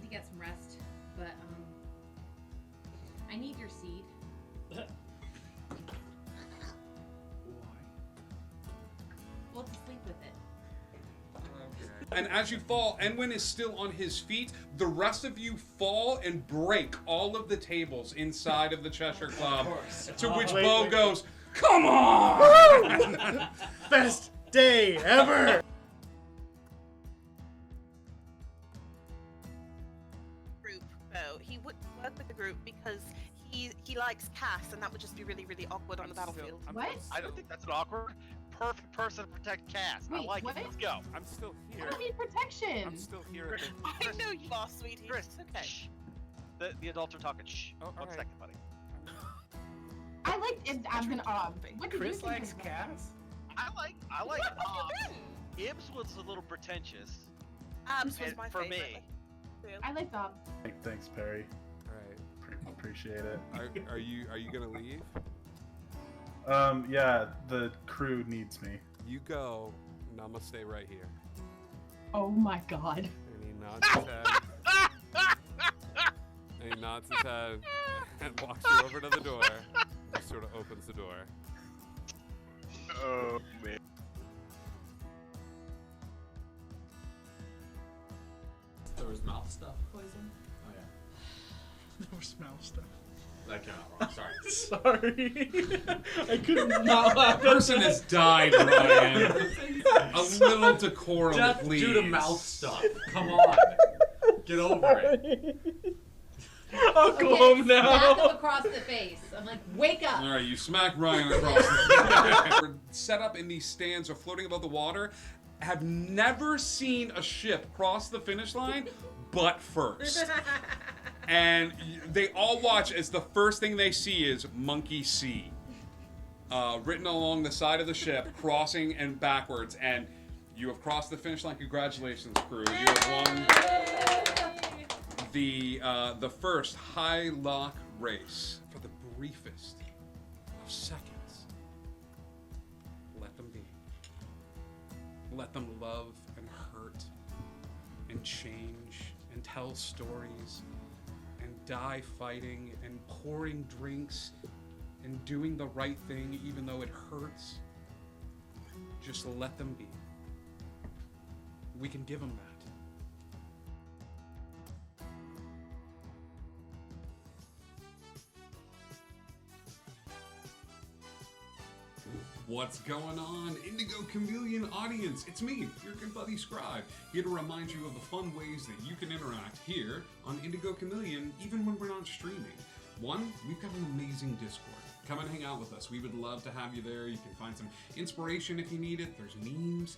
to get some rest, but I need your seed. Why? Well, to sleep with it. And as you fall, Enwin is still on his feet. The rest of you fall and break all of the tables inside of the Cheshire Club. To which Bo goes, "Come on!" Best day ever! Group, though. He would work with the group because he likes Cass, and that would just be really, really awkward on the battlefield. What? I don't think that's an awkward. Perfect person to protect Cass. I Wait, like what? it. Let's go. I'm still I here. don't need protection. I'm still here. At the... I know you are, sweetie. Chris, It's okay. shh. The adults are talking. Shh. Oh, One alright. second, buddy. I like it. I'm gonna. What did Chris you think likes of Cass? I like. Where have you been? Ibs was a little pretentious. Abs was and my for favorite. me. I like Bob. Thanks, Perry. Alright. Appreciate it. Are you gonna leave? Yeah, the crew needs me. You go, and I'm gonna stay right here. Oh my god. And he nods his head. And he nods his head and walks you over to the door. And sort of opens the door. Oh man. There was mouth stuff poison? Oh yeah. More smell stuff. That came out wrong, sorry. Sorry. I could not laugh. Person has died, Ryan. A little decorum, Death please. due to mouth stuff. Come on. Get over it. I'll go home Smack now. him across the face. I'm like, wake up. All right, you smack Ryan across the We're set up in these stands or floating above the water. Have never seen a ship cross the finish line, but first. And they all watch as the first thing they see is Monkey C. Written along the side of the ship, crossing and backwards. And you have crossed the finish line. Congratulations, crew. You have won the first High Lock race for the briefest of seconds. Let them be. Let them love and hurt and change and tell stories and die fighting and pouring drinks and doing the right thing even though it hurts. Just let them be. We can give them that. What's going on, Indigo Chameleon audience? It's me, your good buddy Scribe, here to remind you of the fun ways that you can interact here on Indigo Chameleon, even when we're not streaming. One, we've got an amazing Discord. Come and hang out with us. We would love to have you there. You can find some inspiration if you need it. There's memes.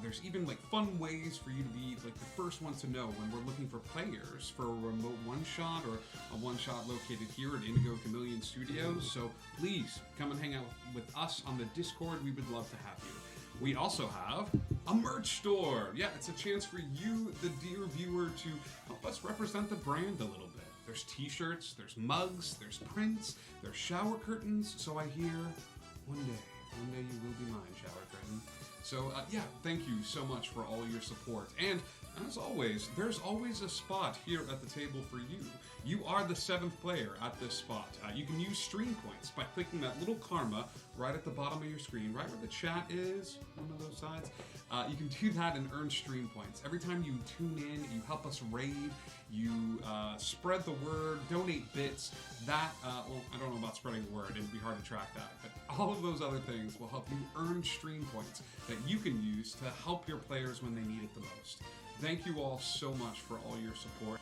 There's even like fun ways for you to be like the first one to know when we're looking for players for a remote one-shot or a one-shot located here at Indigo Chameleon Studios. So please come and hang out with us on the Discord. We would love to have you. We also have a merch store. Yeah, it's a chance for you, the dear viewer, to help us represent the brand a little bit. There's t-shirts, there's mugs, there's prints, there's shower curtains. So I hear one day you will be mine, shower curtain. So yeah, thank you so much for all your support. And as always, there's always a spot here at the table for you. You are the 7th player at this spot. You can use stream points by clicking that little karma right at the bottom of your screen, right where the chat is, one of those sides. You can do that and earn stream points. Every time you tune in, you help us raid, you spread the word, donate bits. That, well, I don't know about spreading the word, it'd be hard to track that, but all of those other things will help you earn stream points that you can use to help your players when they need it the most. Thank you all so much for all your support.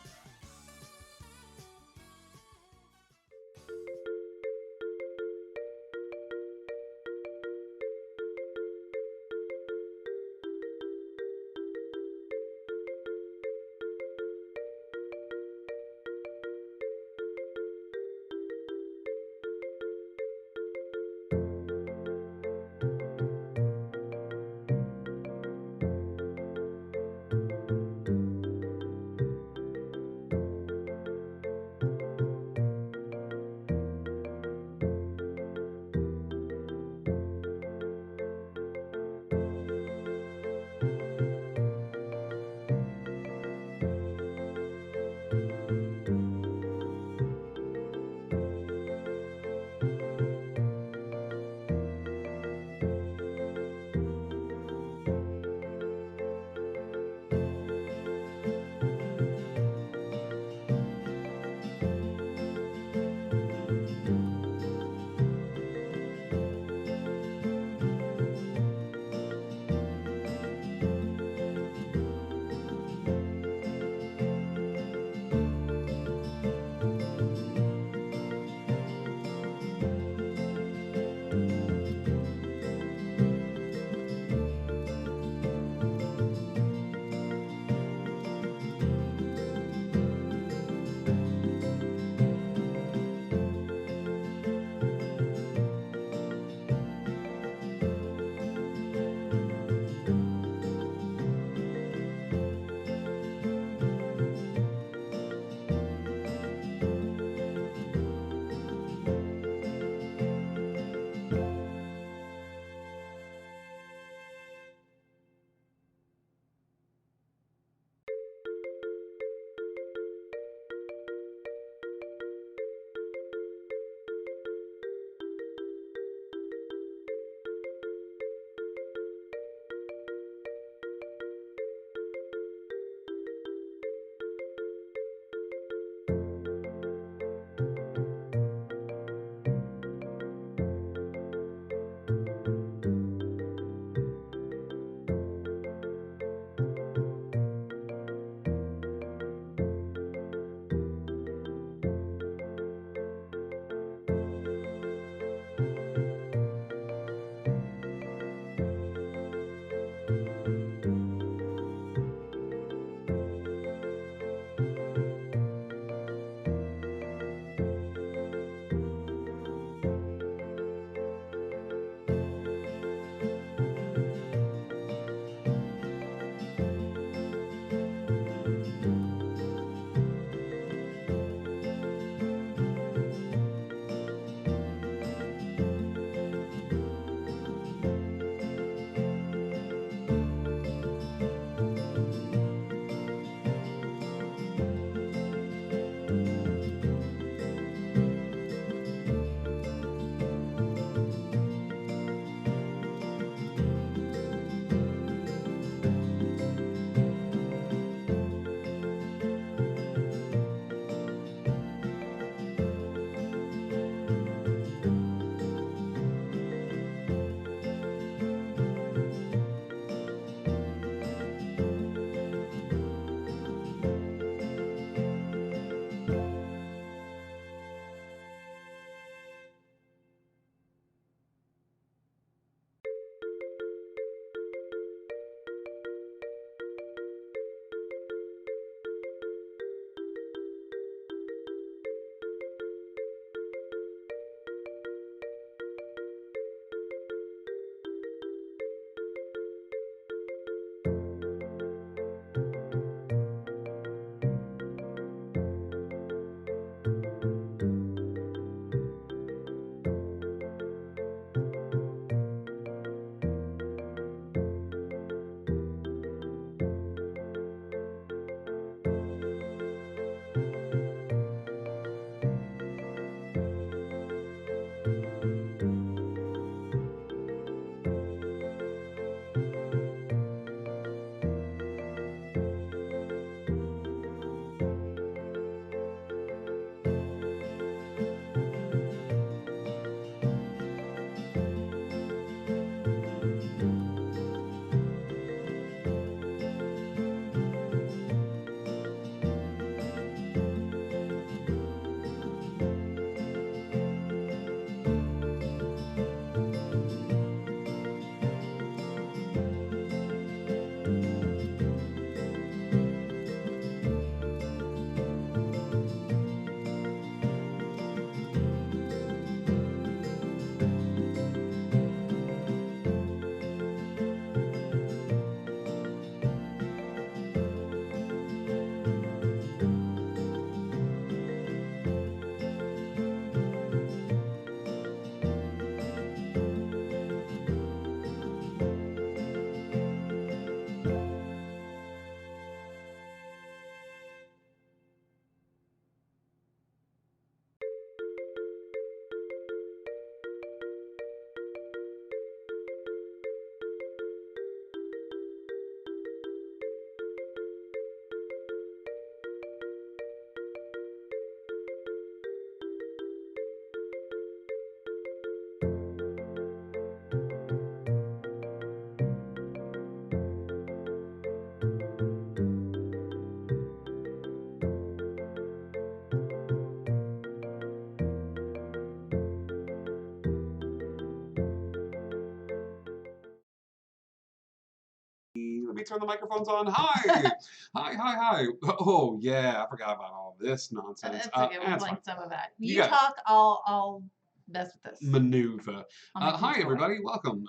me turn the microphones on. Hi, hi. Oh yeah, I forgot about all this nonsense. That's okay. We'll that's blank fine. some of that. You You got it. talk. I'll mess with this. Maneuver. I'll make Hi things go away. everybody, welcome.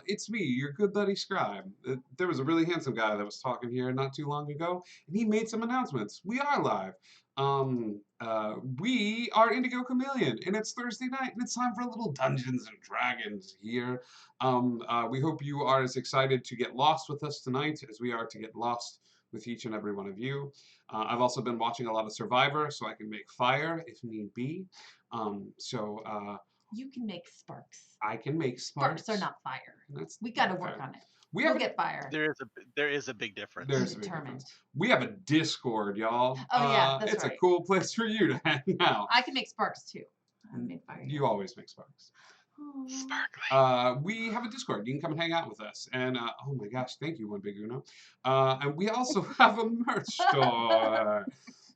It's me, your good buddy Scribe. There was a really handsome guy that was talking here not too long ago, and he made some announcements. We are live. We are Indigo Chameleon, and it's Thursday night, and it's time for a little Dungeons and Dragons here. We hope you are as excited to get lost with us tonight as we are to get lost with each and every one of you. I've also been watching a lot of Survivor, so I can make fire if need be. You can make sparks. I can make sparks. Sparks are not fire. That's We got to not work fair. on it. We We'll have get fire. There is a big difference. There's a I'm big determined. difference. We have a Discord, y'all. Oh, yeah, that's it's a right. cool place for you to hang out. I can make sparks too. I made fire. You always make sparks. Sparkly. We have a Discord. You can come and hang out with us. And oh my gosh, thank you, One Big Uno. And we also have a merch store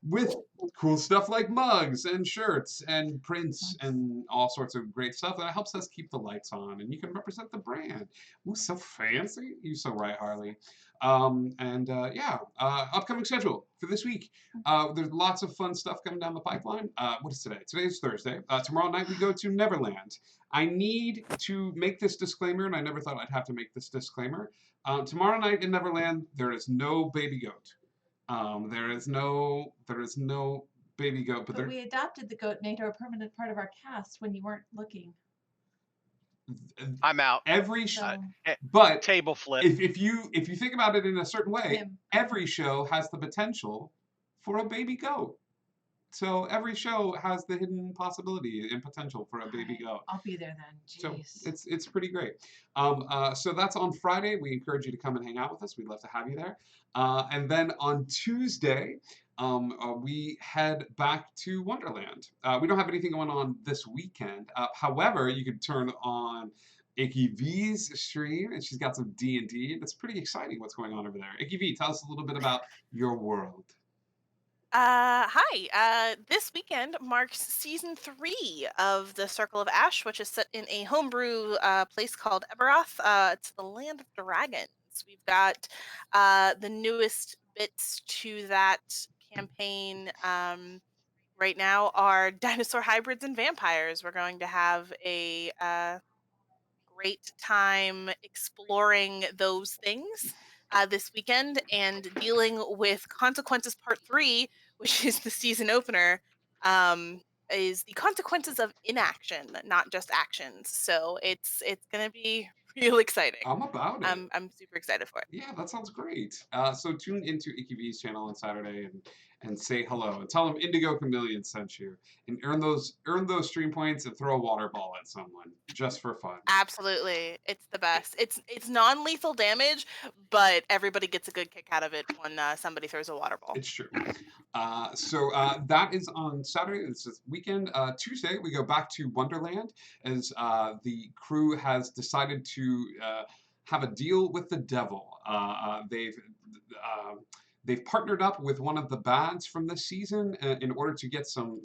with cool stuff like mugs and shirts and prints and all sorts of great stuff that helps us keep the lights on. And you can represent the brand. Ooh, so fancy. You're so right, Harley. Upcoming schedule for this week. There's lots of fun stuff coming down the pipeline. What is today? Today is Thursday. Tomorrow night we go to Neverland. I need to make this disclaimer, and I never thought I'd have to make this disclaimer. Tomorrow night in Neverland, there is no baby goat. There is no baby goat, But there, we adopted the goat, made her a permanent part of our cast when you weren't looking. I'm out. every So but Table flip. if you think about it in a certain way, him. every show has the potential for a baby goat. So every show has the hidden possibility and potential for a baby goat. I'll be there then. So Jeez. it's pretty great. So that's on Friday. We encourage you to come and hang out with us. We'd love to have you there. And then on Tuesday, we head back to Wonderland. We don't have anything going on this weekend. However, you could turn on Icky V's stream, and she's got some D&D. It's pretty exciting what's going on over there. Icky V, tell us a little bit about your world. Hi. This weekend marks season 3 of the Circle of Ash, which is set in a homebrew place called Eberoth. It's the Land of Dragons. We've got the newest bits to that campaign right now are dinosaur hybrids and vampires. We're going to have a great time exploring those things this weekend and dealing with Consequences Part 3, which is the season opener, is the consequences of inaction, not just actions. So it's going to be real exciting. I'm about it. I'm super excited for it. Yeah, that sounds great. So tune into Icky V's channel on Saturday and say hello and tell them Indigo Chameleon sent you and earn those stream points and throw a water ball at someone just for fun. Absolutely, it's the best. It's non-lethal damage, but everybody gets a good kick out of it when somebody throws a water ball. It's true. So that is on Saturday. This is weekend. Tuesday we go back to Wonderland as the crew has decided to have a deal with the devil. They've partnered up with one of the bads from this season in order to get some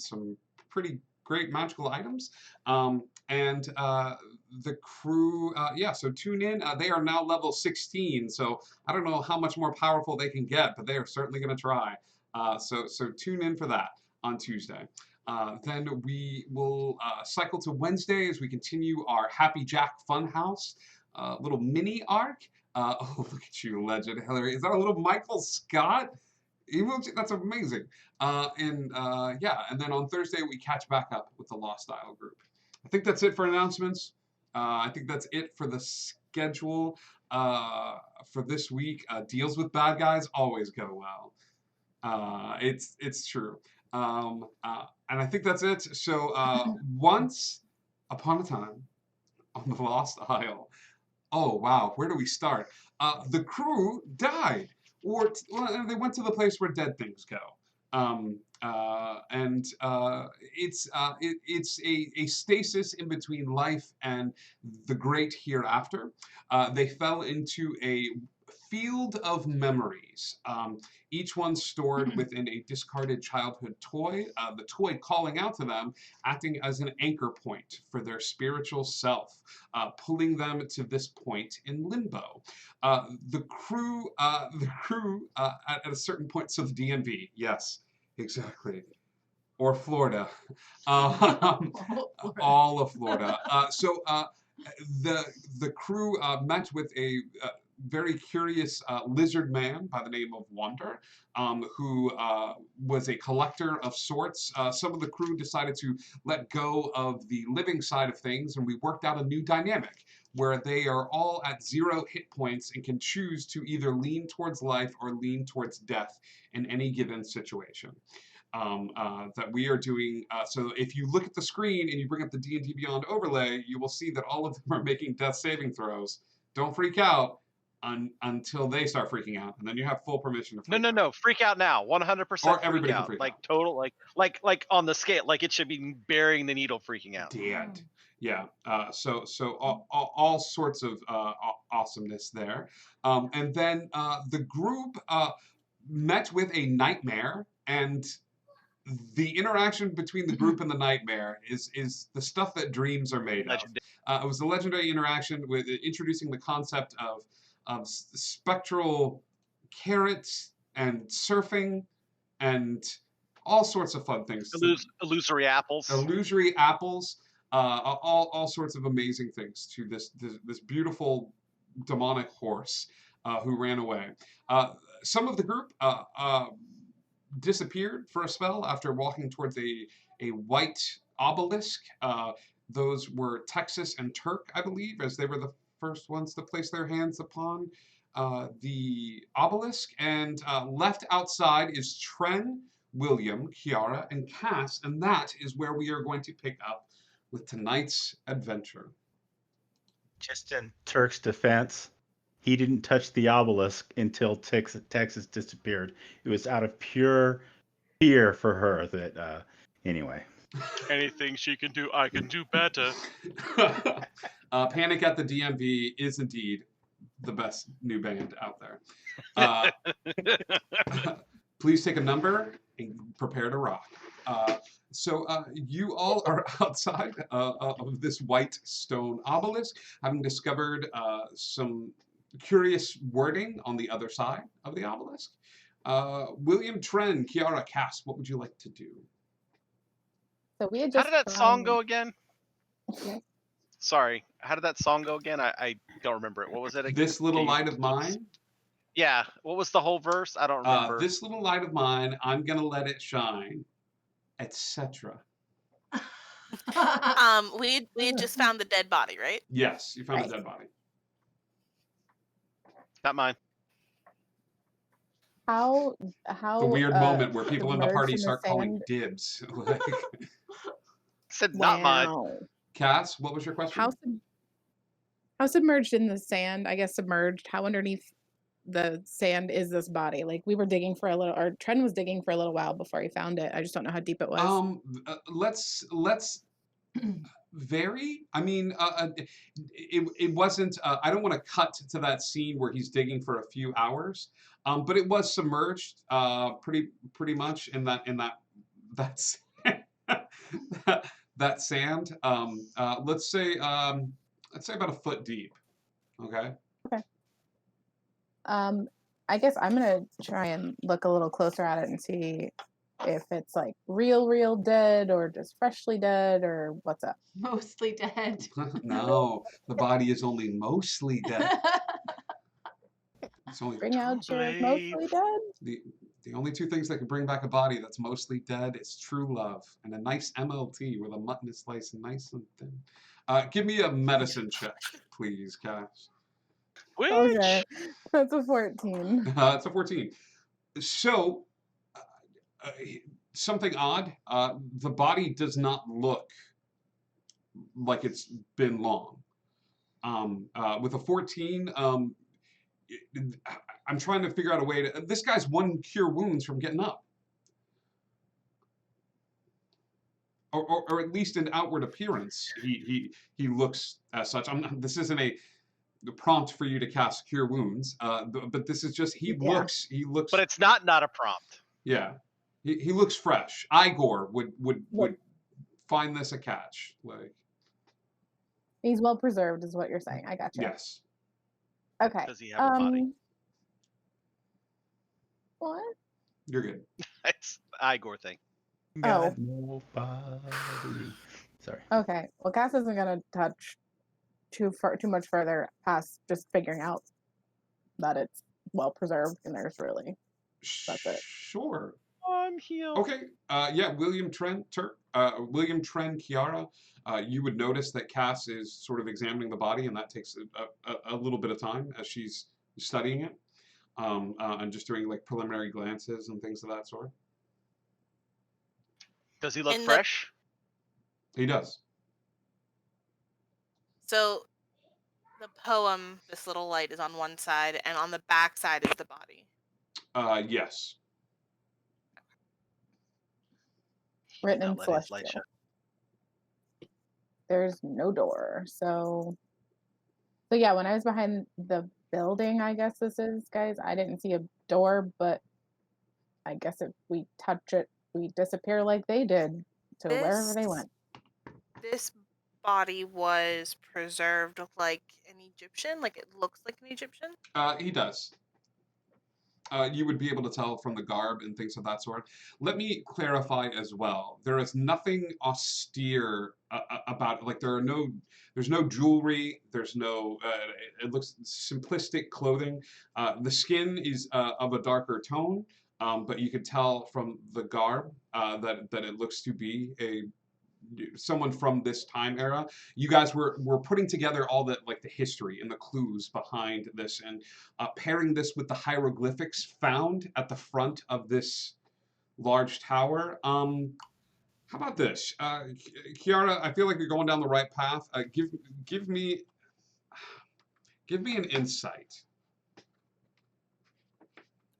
pretty great magical items. The crew, so tune in. They are now level 16, so I don't know how much more powerful they can get, but they are certainly going to try. So tune in for that on Tuesday. Then we will cycle to Wednesday as we continue our Happy Jack Funhouse little mini arc. Oh, look at you, Legend Hillary. Is that a little Michael Scott emoji? That's amazing. And then on Thursday we catch back up with the Lost Isle group. I think that's it for announcements. I think that's it for the schedule for this week. Deals with bad guys always go well. It's true. And I think that's it. So once upon a time on the Lost Isle. Oh wow, where do we start? The crew died, or they went to the place where dead things go. It's a stasis in between life and the great hereafter. They fell into field of memories. Each one stored within a discarded childhood toy, the toy calling out to them, acting as an anchor point for their spiritual self, pulling them to this point in limbo. The crew at a certain point, so the DMV, yes, exactly. Or Florida, all of Florida. The crew met with a very curious lizard man by the name of Wonder, who was a collector of sorts. Some of the crew decided to let go of the living side of things, and we worked out a new dynamic where they are all at 0 hit points and can choose to either lean towards life or lean towards death in any given situation. That we are doing. So if you look at the screen and you bring up the D&D Beyond overlay, you will see that all of them are making death saving throws. Don't freak out until they start freaking out, and then you have full permission to freak out. No. Freak out now. 100% Or freak everybody can out. freak Like out. total, like on the scale, like it should be burying the needle freaking out. Dead. Yeah. So all sorts of awesomeness there. And then the group met with a nightmare, and the interaction between the group and the nightmare is the stuff that dreams are made of. It was a legendary interaction with introducing the concept of spectral carrots and surfing and all sorts of fun things. Illusory apples. Illusory apples. All sorts of amazing things to this beautiful demonic horse who ran away. Some of the group disappeared for a spell after walking towards a white obelisk. Those were Texas and Turk, I believe, as they were the first ones to place their hands upon the obelisk. And left outside is Tren, William, Kiara, and Cass, and that is where we are going to pick up with tonight's adventure. Just in Turk's defense, he didn't touch the obelisk until Texas disappeared. It was out of pure fear for her that, anyway. Anything she can do, I can do better. Panic at the DMV is indeed the best new band out there. Please take a number and prepare to rock. So you all are outside of this white stone obelisk, having discovered some curious wording on the other side of the obelisk. William, Tren, Kiara, Cass, what would you like to do? So we had How just did that song go again? Yes. Sorry, how did that song go again? I don't remember it. What was it again? This little light of mine? Yeah, what was the whole verse? I don't remember. This little light of mine, I'm gonna let it shine, etc. We had just found the dead body, right? Yes, you found Right. a dead body. Not mine. How The weird moment where people in the submerged party in the start calling sand? dibs. Like, Said not mine. Wow. Cass, what was your question? How submerged in the sand? I guess submerged. How underneath the sand is this body? Like we were digging for a little, or Tren was digging for a little while before he found it. I just don't know how deep it was. Let's vary. I mean, it wasn't. I don't want to cut to that scene where he's digging for a few hours, but it was submerged, pretty much in that that sand. Let's say about a foot deep. Okay. I guess I'm gonna try and look a little closer at it and see if it's like real dead or just freshly dead or what's up. Mostly dead. No, the body is only mostly dead. It's only Bring out your mostly dead. the only two things that can bring back a body that's mostly dead is true love and a nice MLT where the mutton is sliced nice and thin. Give me a medicine check, please, Cass. Which? Okay, that's a 14. It's a 14. So, something odd. The body does not look like it's been long. With a 14, I'm trying to figure out a way to. This guy's one cure wounds from getting up, or at least in outward appearance, he looks as such. This isn't a the prompt for you to cast Cure Wounds. But this is just he Yeah. looks. But it's not a prompt. Yeah, he looks fresh. Igor would find this a catch. Like He's well preserved, is what you're saying. I got you. yes. Okay. Does he have a body? What? You're good. It's the Igor thing. Oh. Nobody. Sorry. Okay. Well, Cass isn't gonna touch too much further past just figuring out that it's well preserved and there's really that's it. Sure. I'm healed. Okay. Yeah. William Trent, Kiara. You would notice that Cass is sort of examining the body, and that takes a little bit of time as she's studying it, and just doing like preliminary glances and things of that sort. Does he look In the- fresh? He does. So the poem, This Little Light, is on one side, and on the back side is the body. Yes. Written in Not let his light celestial. shine. There's no door. So yeah, when I was behind the building, I guess this is, guys, I didn't see a door, but I guess if we touch it, we disappear like they did to wherever they went. This body was preserved like an Egyptian, like it looks like an Egyptian. He does. You would be able to tell from the garb and things of that sort. Let me clarify as well. There is nothing austere about it. Like there's no jewelry. There's no. It looks simplistic clothing. The skin is of a darker tone, but you could tell from the garb that it looks to be someone from this time era. You guys were putting together all the like the history and the clues behind this, and pairing this with the hieroglyphics found at the front of this large tower. How about this, Kiara? I feel like you're going down the right path. Give me an insight.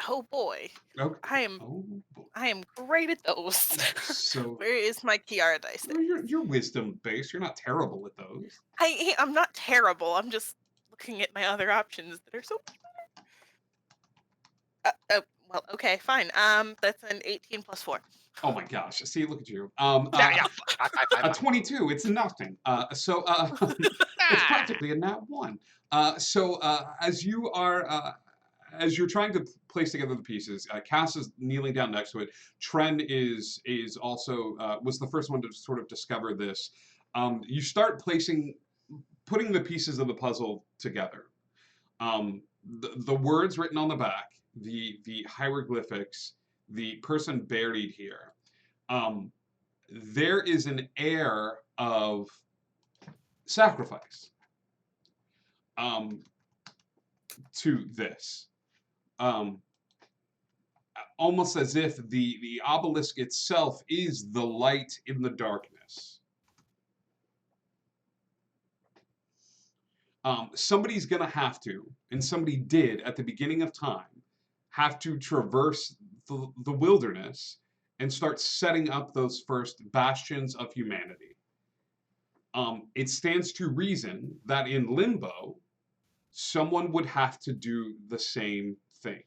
Oh boy, Okay. I am great at those. So Where is my Kiara dice? well, you're wisdom based. You're not terrible at those. I'm not terrible. I'm just looking at my other options that are so much better. Well, okay, fine. That's an 18 plus 4. Oh my gosh! See, look at you. Yeah. A 22. It's nothing. So it's practically a nat 1. As you're trying to place together the pieces, Cass is kneeling down next to it. Tren is also was the first one to sort of discover this. You start putting the pieces of the puzzle together. The words written on the back, the hieroglyphics, the person buried here. There is an air of sacrifice to this. Almost as if the obelisk itself is the light in the darkness. Somebody's going to have to, and somebody did at the beginning of time, have to traverse the wilderness and start setting up those first bastions of humanity. It stands to reason that in Limbo, someone would have to do the same thing.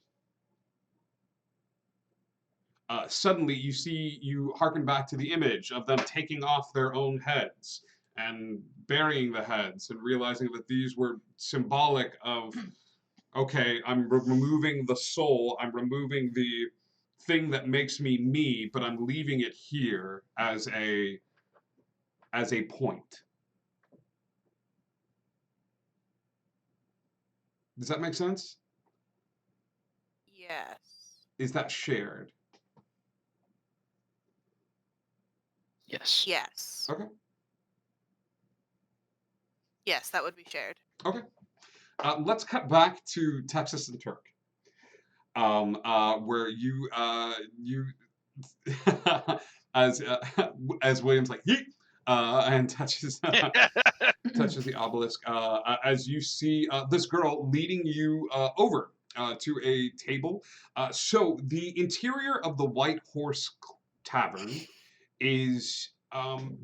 Suddenly, you harken back to the image of them taking off their own heads and burying the heads and realizing that these were symbolic of, okay, I'm removing the soul, I'm removing the thing that makes me me, but I'm leaving it here as a point. Does that make sense? Yes. Is that shared? Yes. Yes. Okay. Yes, that would be shared. Okay. Let's cut back to Texas and Turk, where you as William's like yeet, and touches the obelisk. As you see this girl leading you over to a table. So the interior of the White Horse Tavern is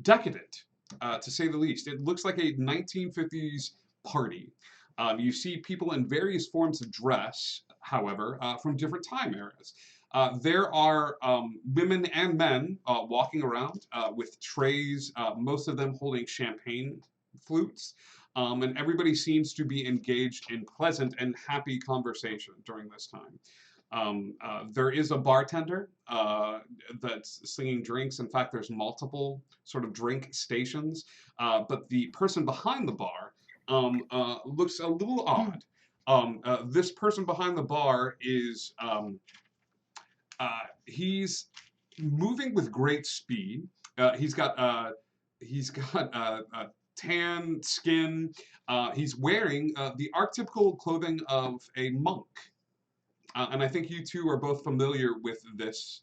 decadent, to say the least. It looks like a 1950s party. You see people in various forms of dress, however, from different time eras. There are women and men walking around with trays, most of them holding champagne flutes. And everybody seems to be engaged in pleasant and happy conversation during this time. There is a bartender that's slinging drinks. In fact, there's multiple sort of drink stations, but the person behind the bar looks a little odd. This person behind the bar is he's moving with great speed. He's got tan skin. He's wearing the archetypical clothing of a monk. And I think you two are both familiar with this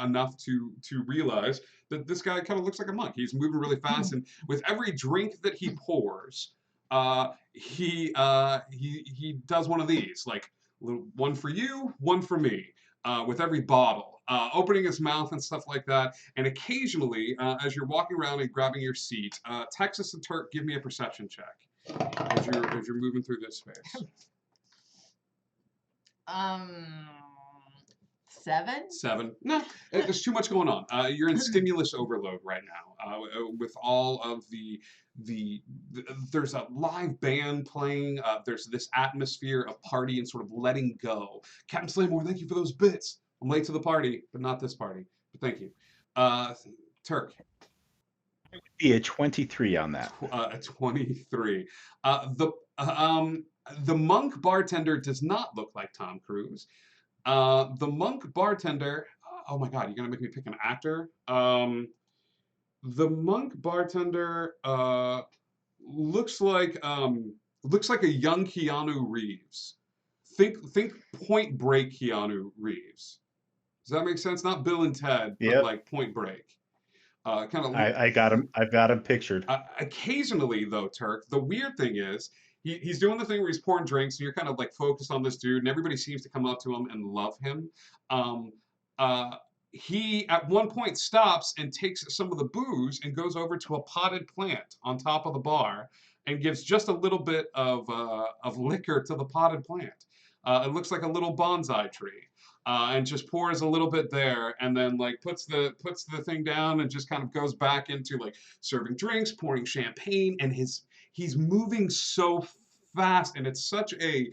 enough to realize that this guy kind of looks like a monk. He's moving really fast, and with every drink that he pours, he does one of these, like one for you, one for me, with every bottle, opening his mouth and stuff like that. And occasionally, as you're walking around and grabbing your seat, Texas and Turk, give me a perception check as you're moving through this space. 7? 7. No, there's too much going on. You're in stimulus overload right now. With all of there's a live band playing. There's this atmosphere of party and sort of letting go. Captain Slaymore, thank you for those bits. I'm late to the party, but not this party. But thank you. Turk. Be a 23 on that. A 23. The monk bartender does not look like Tom Cruise. The monk bartender, oh my God, you're gonna make me pick an actor? The monk bartender looks like a young Keanu Reeves. Think Point Break Keanu Reeves. Does that make sense? Not Bill and Ted, but like Point Break. Kind of. I've got him pictured. Occasionally, though, Turk, the weird thing is he's doing the thing where he's pouring drinks, and you're kind of like focused on this dude, and everybody seems to come up to him and love him. He at one point stops and takes some of the booze and goes over to a potted plant on top of the bar and gives just a little bit of liquor to the potted plant. It looks like a little bonsai tree. And just pours a little bit there, and then like puts the thing down and just kind of goes back into like serving drinks, pouring champagne, and he's moving so fast, and it's such a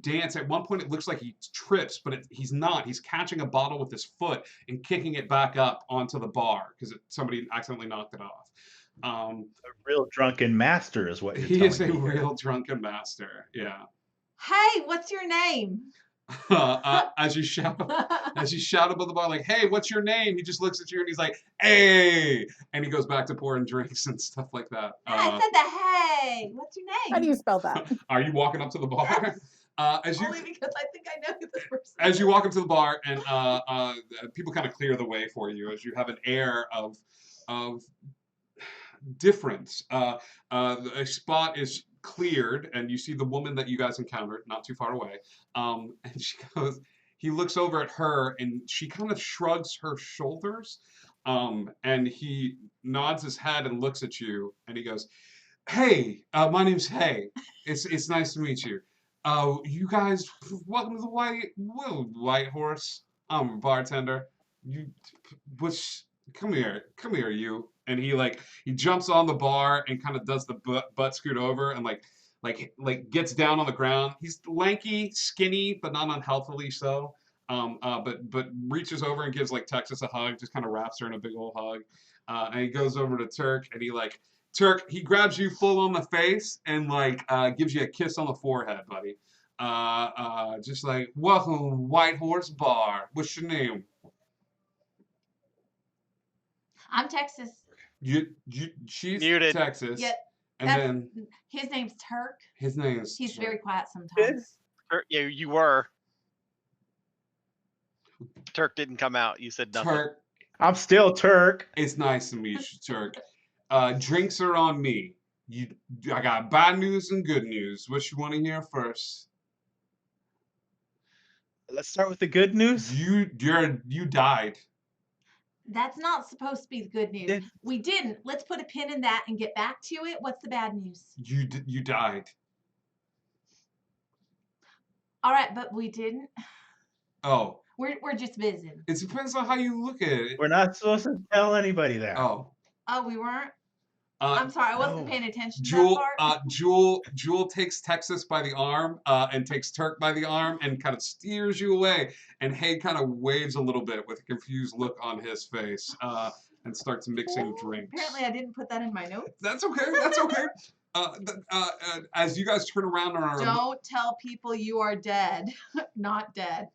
dance. At one point it looks like he trips, but he's not. He's catching a bottle with his foot and kicking it back up onto the bar because somebody accidentally knocked it off. A real drunken master is what you're he telling is a me. real drunken master. Yeah. Hey, what's your name? As you shout above the bar, like, "Hey, what's your name?" He just looks at you and he's like, "Hey," and he goes back to pouring drinks and stuff like that. I said that. Hey, what's your name? How do you spell that? Are you walking up to the bar? Yes. Only because I think I know who this person is. As you walk up to the bar, and people kind of clear the way for you as you have an air of difference. A spot is cleared, and you see the woman that you guys encountered not too far away. And he looks over at her, and she kind of shrugs her shoulders, and he nods his head and looks at you, and he goes, "Hey, my name's Hay. It's nice to meet you. You guys, welcome to the White Horse. I'm a bartender. Come here, you." And he jumps on the bar and kind of does the butt scoot over and like gets down on the ground. He's lanky, skinny, but not unhealthily so. But reaches over and gives like Texas a hug, just kind of wraps her in a big old hug. And he goes over to Turk, and he grabs you full on the face and gives you a kiss on the forehead, buddy. Just like, "Welcome, White Horse Bar. What's your name?" I'm Texas. She's Muted. Texas. Yep. And then His name's Turk. his name's He's Turk. very quiet sometimes. Yeah, you were. Turk didn't come out. You said nothing. Turk. I'm still Turk. It's nice to meet you, Turk. Drinks are on me. I got bad news and good news. What you want to hear first? Let's start with the good news. You died. That's not supposed to be the good news. Did- We didn't. Let's put a pin in that and get back to it. What's the bad news? You died. All right, but we didn't. Oh, We're just visiting. it depends on how you look at it. We're not supposed to tell anybody that. Oh. Oh, we weren't. I'm sorry, I wasn't paying attention to Jewel, that part. Jewel takes Texas by the arm and takes Turk by the arm and kind of steers you away. And Hay kind of waves a little bit with a confused look on his face and starts mixing drinks. Apparently, I didn't put that in my notes. That's okay. That's okay. As you guys turn around and are Don't tell people you are dead. Not dead.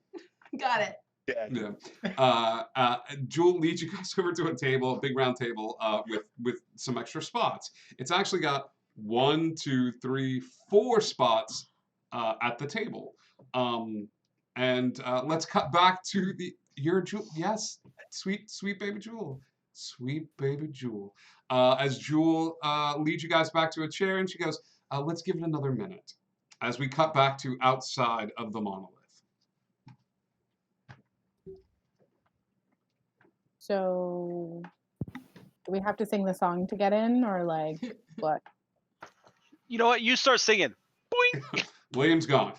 Got it. yeah. Jewel leads you guys over to a table, a big round table with some extra spots. It's actually got 1, 2, 3, 4 spots at the table. And let's cut back to your Jewel. Yes, sweet baby Jewel. Sweet baby Jewel. As Jewel leads you guys back to a chair, and she goes, let's give it another minute. As we cut back to outside of the monolith. So, do we have to sing the song to get in, or like what? You know what? You start singing. Boing. William's gone.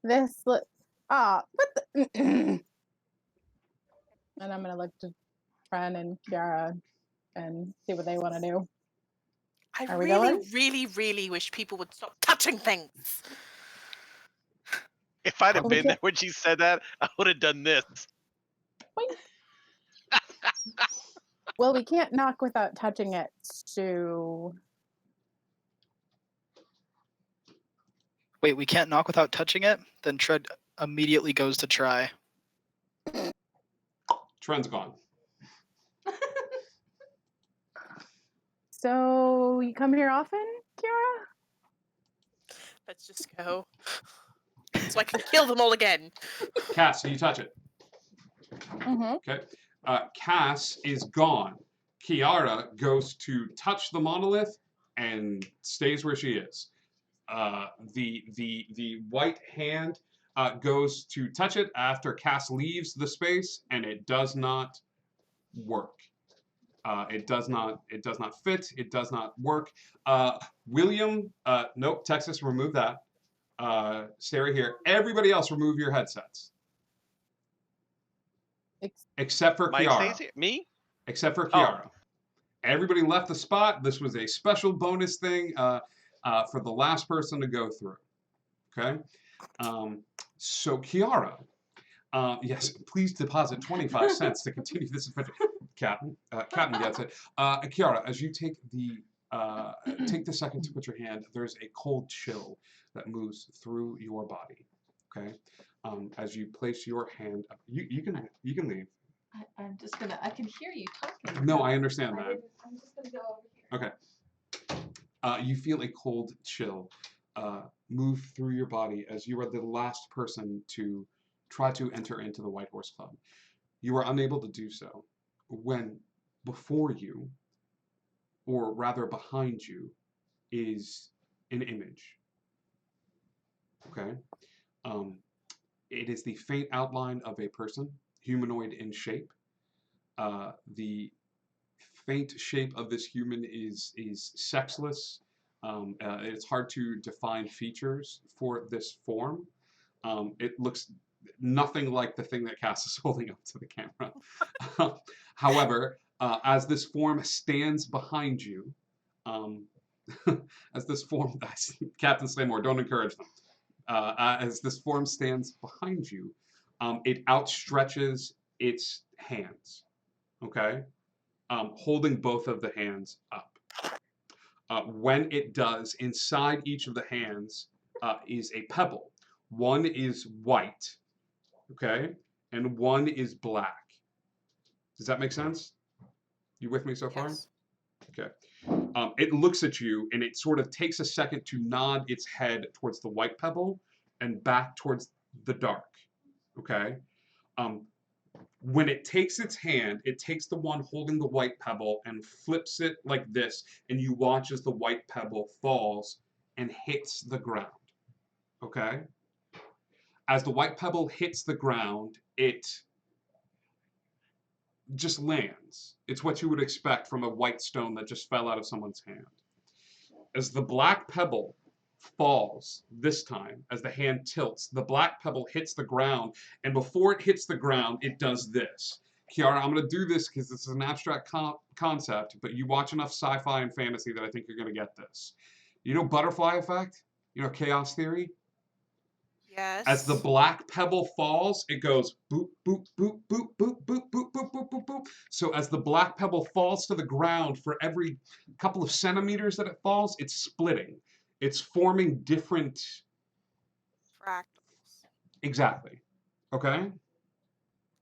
What the? And I'm gonna look to Tren and Kiara and see what they want to do. I Are we really, going? really, really wish people would stop touching things. If I'd have Oh, we been can't- there when she said that, I would have done this. Well, we can't knock without touching it, so Wait, we can't knock without touching it? Then Tread immediately goes to try. Tren's gone. So you come here often, Kiara? Let's just go. So I can kill them all again. Cass, do you touch it? Mm-hmm. Okay. Cass is gone. Kiara goes to touch the monolith and stays where she is. The white hand goes to touch it after Cass leaves the space, and it does not work. It does not fit. It does not work. William, nope. Texas, remove that. Stay right here. Everybody else, remove your headsets. Except for Mike Kiara. stays here? Me? Except for Oh. Kiara. Everybody left the spot. This was a special bonus thing for the last person to go through. Okay? So Kiara, yes, please deposit 25 cents to continue this adventure. Captain gets it. Kiara, as you take the second to put your hand, there's a cold chill that moves through your body. Okay? As you place your hand up, you can leave. I'm just gonna. I can hear you talking. No, I understand that. I'm just gonna go over here. Okay. You feel a cold chill move through your body as you are the last person to try to enter into the White Horse Club. You are unable to do so when before you, or rather behind you, is an image. Okay? It is the faint outline of a person, humanoid in shape. The faint shape of this human is sexless. It's hard to define features for this form. It looks nothing like the thing that Cass is holding up to the camera. However, as this form stands behind you, as this form, Captain Slaymore, don't encourage them. As this form stands behind you, it outstretches its hands, okay? Holding both of the hands up. When it does, inside each of the hands is a pebble. One is white, okay? And one is black. Does that make sense? You with me so far? Yes. Okay. It looks at you and it sort of takes a second to nod its head towards the white pebble and back towards the dark. Okay. When it takes its hand, it takes the one holding the white pebble and flips it like this, and you watch as the white pebble falls and hits the ground. Okay. As the white pebble hits the ground, it just lands. It's what you would expect from a white stone that just fell out of someone's hand. As the black pebble falls this time as the hand tilts. The black pebble hits the ground, and before it hits the ground, it does this. Kiara, I'm going to do this because this is an abstract concept, but you watch enough sci-fi and fantasy that I think you're going to get this. You know butterfly effect? You know chaos theory? Yes. As the black pebble falls, it goes boop, boop, boop, boop, boop, boop, boop, boop, boop, boop, boop. So as the black pebble falls to the ground, for every couple of centimeters that it falls, it's splitting. It's forming different... fractals. Exactly. Okay?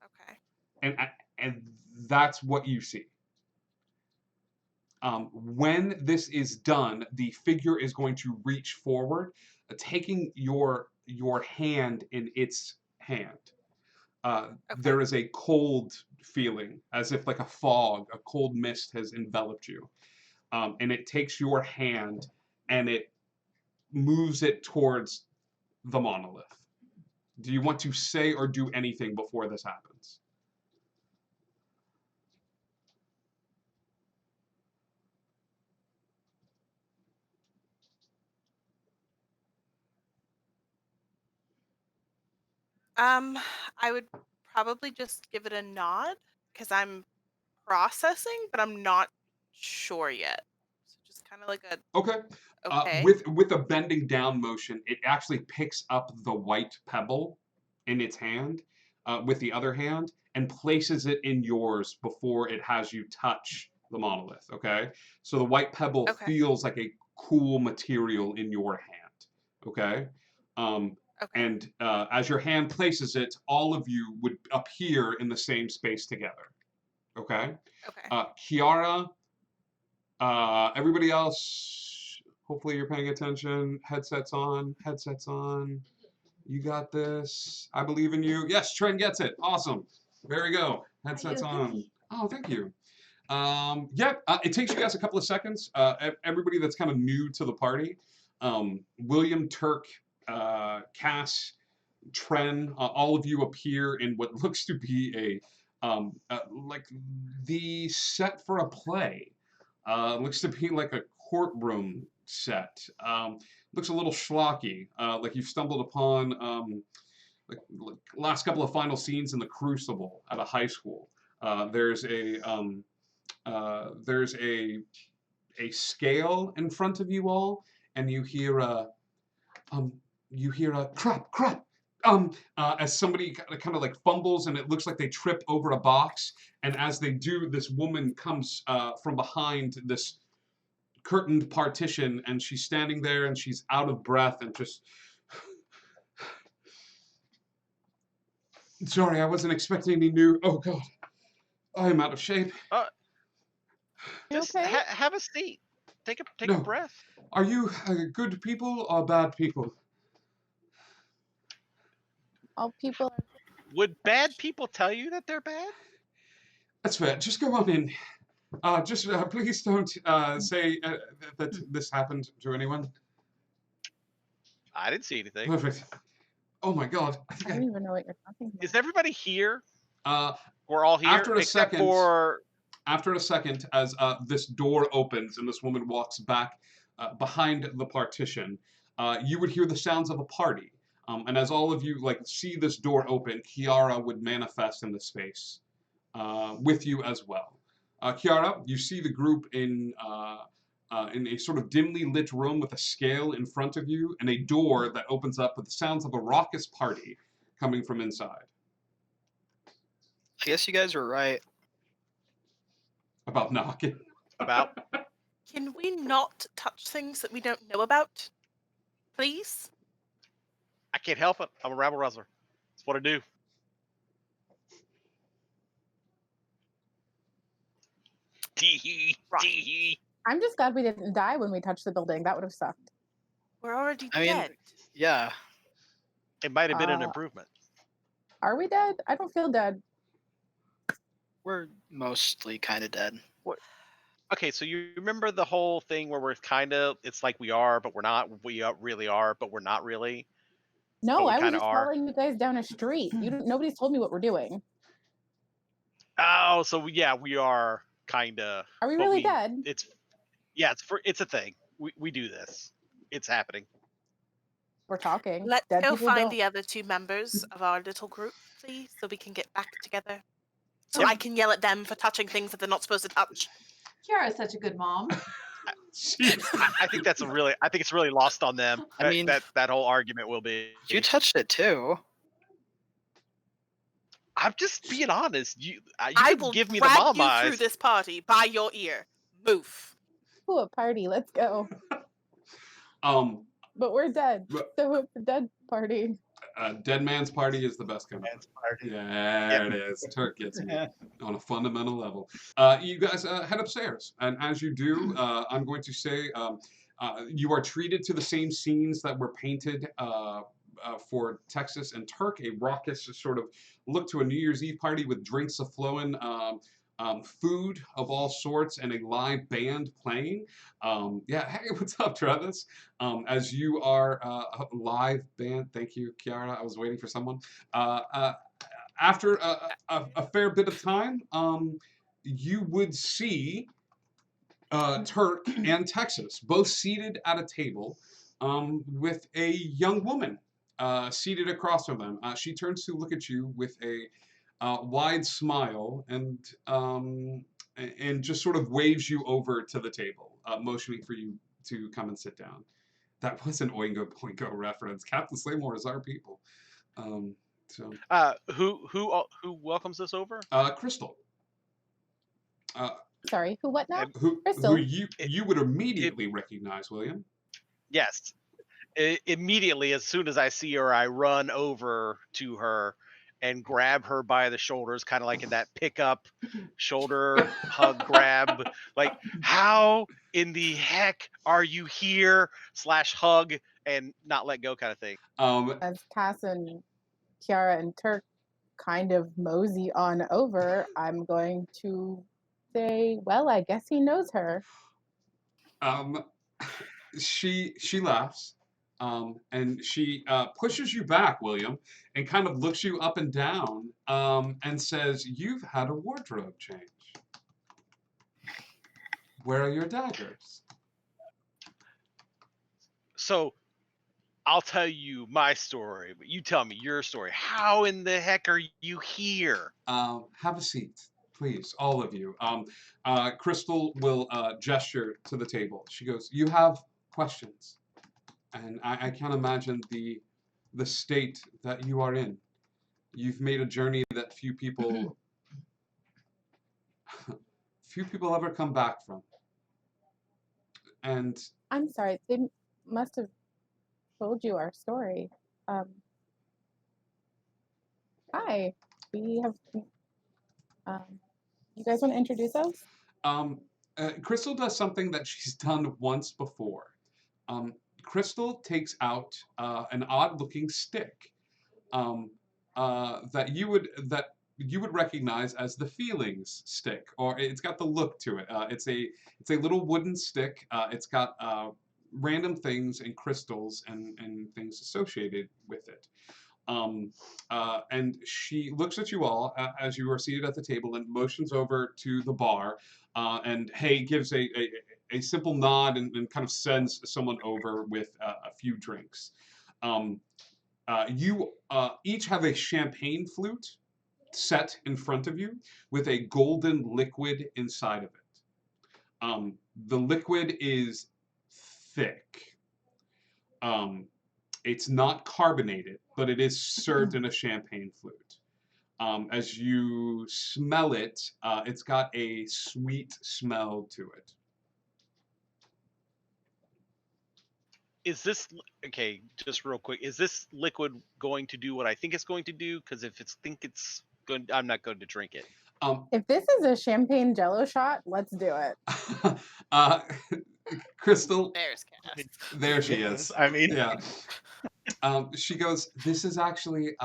Okay. And that's what you see. When this is done, the figure is going to reach forward, taking your hand in its hand. There is a cold feeling, as if like a fog, a cold mist has enveloped you. And it takes your hand and it moves it towards the monolith. Do you want to say or do anything before this happens? I would probably just give it a nod because I'm processing, but I'm not sure yet. So just kind of like a Okay. okay. With a bending down motion, it actually picks up the white pebble in its hand with the other hand and places it in yours before it has you touch the monolith. Okay. So the white pebble feels like a cool material in your hand. Okay. And as your hand places it, all of you would appear in the same space together. Okay? Okay. Kiara, everybody else, hopefully you're paying attention. Headsets on. You got this. I believe in you. Yes, Trent gets it. Awesome. There we go. Headsets on. Oh, thank you. It takes you guys a couple of seconds. Everybody that's kind of new to the party, William, Turk, Cass, Tren, all of you appear in what looks to be like the set for a play. Looks to be like a courtroom set. Looks a little schlocky, like you've stumbled upon like last couple of final scenes in The Crucible at a high school. There's a scale in front of you all, and you hear a crap, as somebody kind of like fumbles, and it looks like they trip over a box. And as they do, this woman comes from behind this curtained partition, and she's standing there, and she's out of breath, and just, sorry, I wasn't expecting any new. Oh God, I am out of shape. Just have a seat. Take a breath. Are you good people or bad people? All people. Would bad people tell you that they're bad? That's fair. Just go on in. Please don't say that this happened to anyone. I didn't see anything. Perfect. Oh my God. I don't even know what you're talking about. Is everybody here? We're all here after a except second. for... After a second, as this door opens and this woman walks back behind the partition, you would hear the sounds of a party. And as all of you see this door open, Kiara would manifest in the space with you as well. Kiara, you see the group in a sort of dimly lit room with a scale in front of you and a door that opens up with the sounds of a raucous party coming from inside. I guess you guys were right. About knocking. About? Can we not touch things that we don't know about? Please? I can't help it. I'm a rabble rouser. That's what I do. Tee-hee. Tee-hee. I'm just glad we didn't die when we touched the building. That would have sucked. We're already I mean, dead. yeah. It might have been an improvement. Are we dead? I don't feel dead. We're mostly kind of dead. What? Okay, so you remember the whole thing where we're kind of, it's like we are, but we're not. We really are, but we're not really. No, we I was kinda just are. following you guys down a street. Nobody's told me what we're doing. Oh, so yeah, we are kind of. Are we really dead? It's a thing. We do this. It's happening. we're talking. Let's Dead go people find don't. the other two members of our little group, please, so we can get back together. So Yep. I can yell at them for touching things that they're not supposed to touch. Kiara is such a good mom. I think that's I think it's really lost on them. I mean- that whole argument will be. You touched it too. I'm just being honest. You I can will give me the drag mom you eyes. through this party by your ear. Move. Ooh, a party. Let's go. But we're dead. So it's a dead party. Dead man's party is the best kind of Man's party. Yeah, there it is. Turk gets me on a fundamental level. You guys head upstairs, and as you do, I'm going to say you are treated to the same scenes that were painted for Texas and Turk, a raucous sort of look to a New Year's Eve party with drinks a-flowing, food of all sorts, and a live band playing. Yeah, hey, what's up, Travis? As you are a live band, thank you, Kiara. I was waiting for someone. After a fair bit of time, you would see Turk and Texas both seated at a table with a young woman seated across from them. She turns to look at you with a wide smile and just sort of waves you over to the table, motioning for you to come and sit down. That was an Oingo Boingo reference. Captain Slaymore is our people. Who welcomes us over? Crystal. Sorry, who what now? Who Crystal. you would immediately recognize, William. Yes. Immediately, as soon as I see her, I run over to her and grab her by the shoulders, kind of like in that pickup shoulder hug grab. Like, how in the heck are you here? /hug and not let go kind of thing. As Cass and Kiara and Turk kind of mosey on over, I'm going to say, well, I guess he knows her. She laughs, and she pushes you back, William, and kind of looks you up and down, and says, "You've had a wardrobe change. Where are your daggers?" So, I'll tell you my story, but you tell me your story. How in the heck are you here? Have a seat, please, all of you. Crystal will gesture to the table. She goes, "You have questions, and I can't imagine the state that you are in. You've made a journey that few people ever come back from. And I'm sorry, they must have told you our story. Hi, we have. You guys want to introduce us? Crystal does something that she's done once before. Crystal takes out an odd-looking stick that you would recognize as the feelings stick, or it's got the look to it. It's a little wooden stick. It's got random things and crystals and things associated with it. And she looks at you all as you are seated at the table and motions over to the bar, and hey, gives a simple nod and kind of sends someone over with a few drinks. You each have a champagne flute set in front of you with a golden liquid inside of it. The liquid is thick. It's not carbonated, but it is served in a champagne flute. As you smell it, it's got a sweet smell to it. Is this okay? Just real quick, is this liquid going to do what I think it's going to do? Because if it's good, I'm not going to drink it. If this is a champagne Jello shot, let's do it. Crystal, There's Cass. there she is. I mean, Yeah. She goes, "This is actually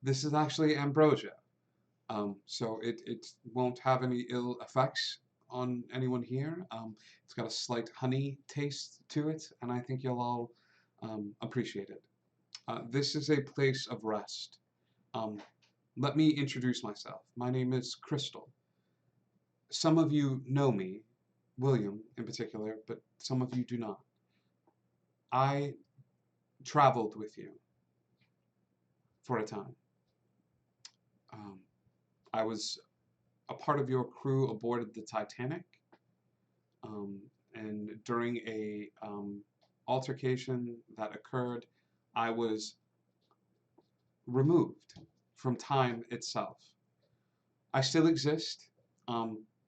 this is actually ambrosia. So it won't have any ill effects on anyone here. It's got a slight honey taste to it, and I think you'll all appreciate it. This is a place of rest. Let me introduce myself. My name is Crystal. Some of you know me, William in particular, but some of you do not. I traveled with you for a time. I was a part of your crew aboard the Titanic, and during a altercation that occurred, I was removed from time itself. I still exist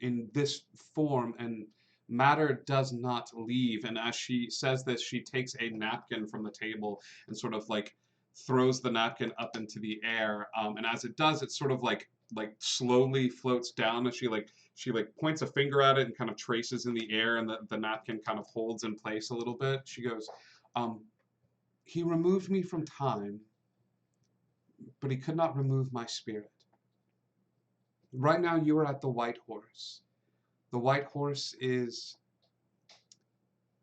in this form, and matter does not leave. And as she says this, she takes a napkin from the table and sort of like throws the napkin up into the air. And as it does, it sort of like slowly floats down as she points a finger at it and kind of traces in the air, and the napkin kind of holds in place a little bit. She goes, he removed me from time, but he could not remove my spirit. Right now you are at the White Horse. The White Horse is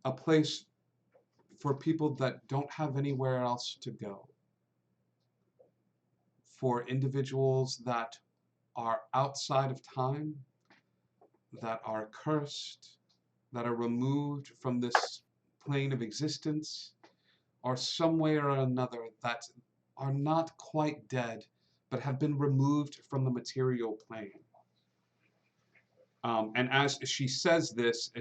a place for people that don't have anywhere else to go. For individuals that are outside of time, that are cursed, that are removed from this plane of existence, or some way or another that are not quite dead, but have been removed from the material plane. And as she says this,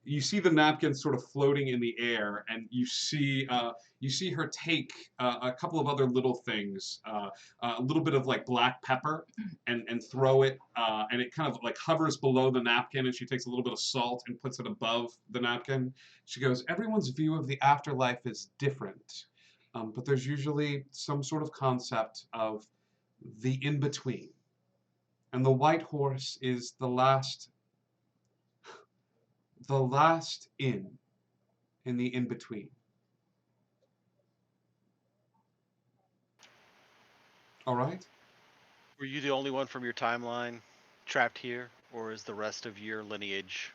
you see the napkin sort of floating in the air, and you see her take a couple of other little things, a little bit of like black pepper, and throw it, and it kind of like hovers below the napkin, and she takes a little bit of salt and puts it above the napkin. She goes, everyone's view of the afterlife is different, but there's usually some sort of concept of the in-between. And the White Horse is the last in the in-between. All right? Were you the only one from your timeline trapped here, or is the rest of your lineage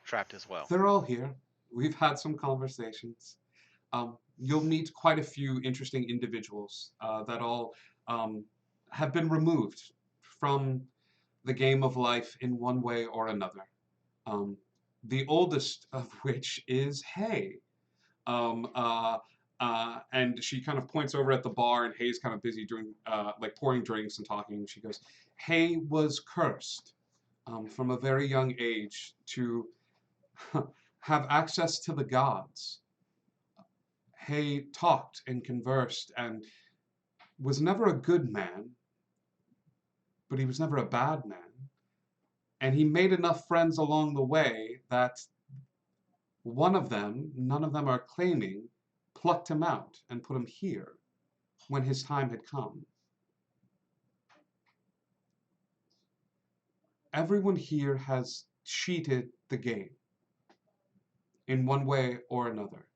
trapped as well? They're all here. We've had some conversations. You'll meet quite a few interesting individuals that all have been removed from the game of life in one way or another. The oldest of which is Hay. And she kind of points over at the bar, and Hay's kind of busy doing, pouring drinks and talking. She goes, Hay was cursed from a very young age to have access to the gods. Hay talked and conversed and was never a good man, but he was never a bad man. And he made enough friends along the way that one of them, none of them are claiming, plucked him out and put him here when his time had come. Everyone here has cheated the game in one way or another.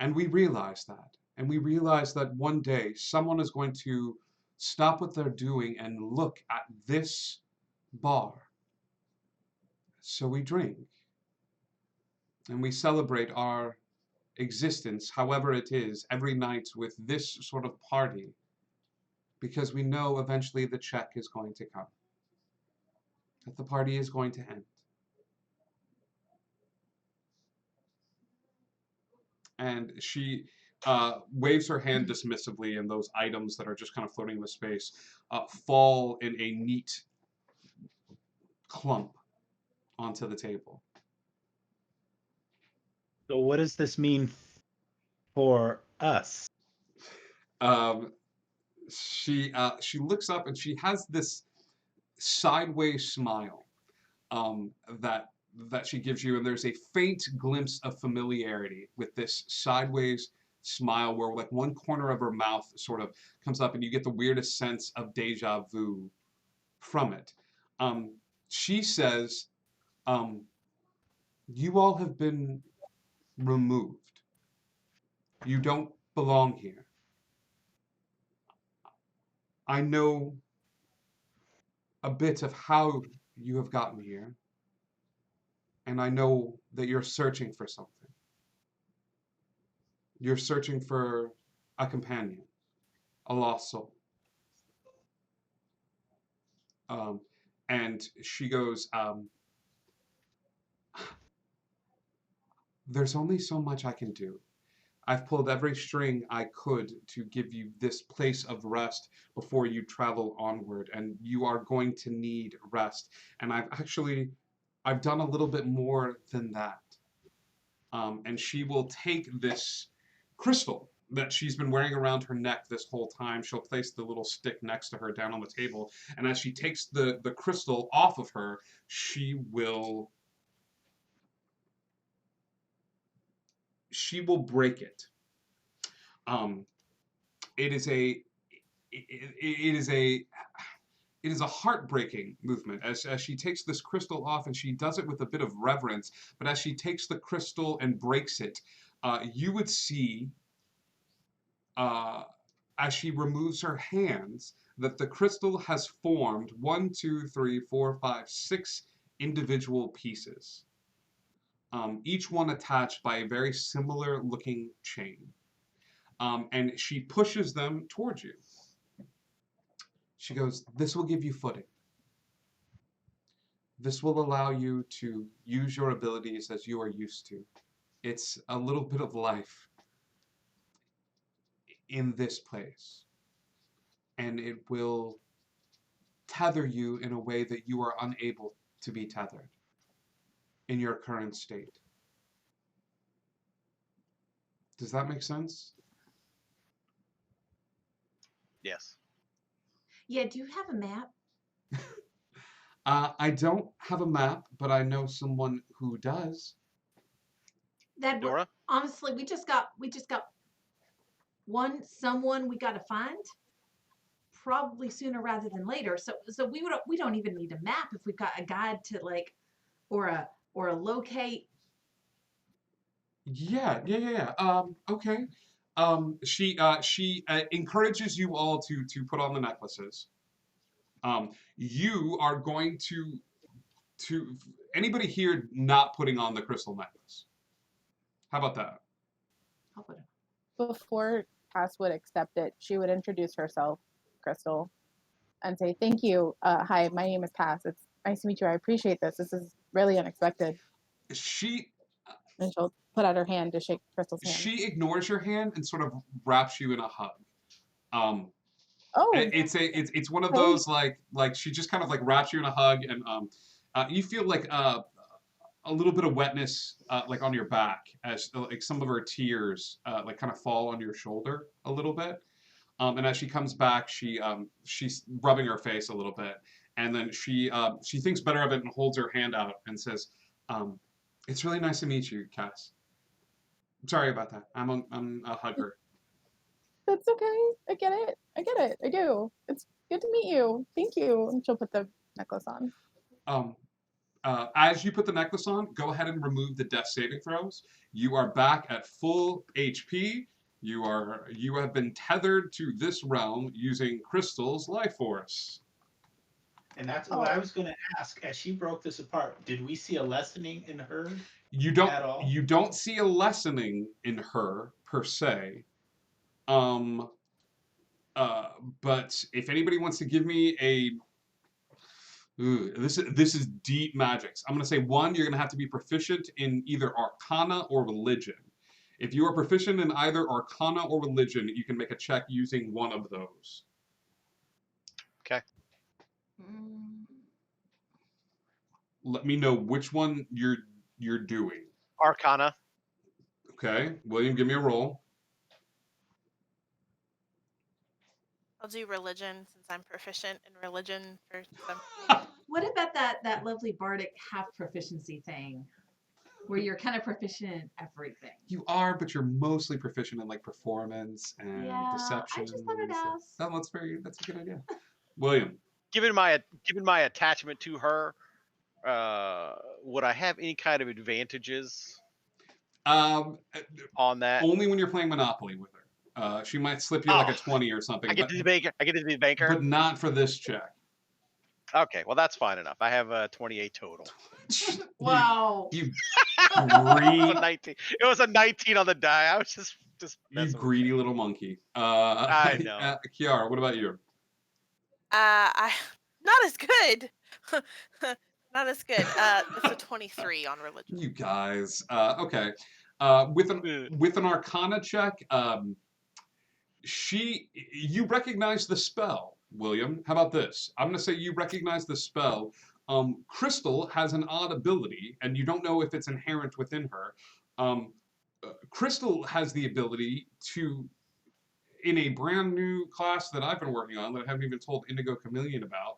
And we realize that. And we realize that one day someone is going to stop what they're doing and look at this bar. So we drink. And we celebrate our existence, however it is, every night with this sort of party. Because we know eventually the check is going to come. That the party is going to end. And she waves her hand dismissively, and those items that are just kind of floating in the space fall in a neat clump onto the table. So what does this mean for us? She looks up, and she has this sideways smile that she gives you, and there's a faint glimpse of familiarity with this sideways smile where like one corner of her mouth sort of comes up, and you get the weirdest sense of deja vu from it. She says, you all have been removed. You don't belong here. I know a bit of how you have gotten here, and I know that you're searching for something. You're searching for a companion, a lost soul. And she goes, there's only so much I can do. I've pulled every string I could to give you this place of rest before you travel onward, and you are going to need rest. And I've done a little bit more than that. And she will take this crystal that she's been wearing around her neck this whole time. She'll place the little stick next to her down on the table, and as she takes the crystal off of her, she will break it. It is a heartbreaking movement as she takes this crystal off, and she does it with a bit of reverence. But as she takes the crystal and breaks it, you would see, as she removes her hands, that the crystal has formed 1, 2, 3, 4, 5, 6 individual pieces. Each one attached by a very similar looking chain. And she pushes them towards you. She goes, "This will give you footing. This will allow you to use your abilities as you are used to. It's a little bit of life in this place. And it will tether you in a way that you are unable to be tethered in your current state." Does that make sense? Yes. Yeah, do you have a map? I don't have a map, but I know someone who does. That Dora? honestly, we just got someone we got to find probably sooner rather than later. So we don't even need a map if we've got a guide to like or a locate. Yeah. Okay. She encourages you all to put on the necklaces. You are going to anybody here not putting on the crystal necklace? How about that? I'll put it. Before Cass would accept it, she would introduce herself, Crystal, and say, "Thank you. Hi, my name is Cass. It's nice to meet you. I appreciate this. This is really unexpected." And she'll put out her hand to shake Crystal's hand. She ignores your hand and sort of wraps you in a hug. Oh, it's one of those like she just kind of like wraps you in a hug, and you feel like a little bit of wetness like on your back as like some of her tears like kind of fall on your shoulder a little bit. And as she comes back, she's rubbing her face a little bit, and then she thinks better of it and holds her hand out and says, "It's really nice to meet you, Cass. Sorry about that. I'm a hugger." That's okay. I get it. I do. It's good to meet you. Thank you. And she'll put the necklace on. As you put the necklace on, go ahead and remove the death saving throws. You are back at full HP. You have been tethered to this realm using Crystal's life force. And that's what I was going to ask. As she broke this apart, did we see a lessening in her? You don't see a lessening in her per se. But if anybody wants to give me this is deep magics. I'm going to say 1, you're going to have to be proficient in either Arcana or Religion. If you are proficient in either Arcana or Religion, you can make a check using one of those. Okay. Let me know which one you're doing. Arcana. Okay, William, give me a roll. I'll do religion since I'm proficient in religion for some. What about that lovely bardic half proficiency thing, where you're kind of proficient in everything? You are, but you're mostly proficient in like performance and deception. I just wanted to ask. Oh, that's a good idea. William. Given my attachment to her, would I have any kind of advantages on that? Only when you're playing Monopoly with her. She might slip you like a 20 or something. I get to be banker. But not for this check. Okay, well that's fine enough. I have a 28 total. Wow. You It was a 19 on the die. I was just you greedy little monkey. I know. Kiara, what about you? I not as good. Not as good. It's a 23 on religion. You guys. Okay. With an Arcana check, you recognize the spell, William. How about this? I'm going to say you recognize the spell. Crystal has an odd ability, and you don't know if it's inherent within her. Crystal has the ability to, in a brand new class that I've been working on that I haven't even told Indigo Chameleon about,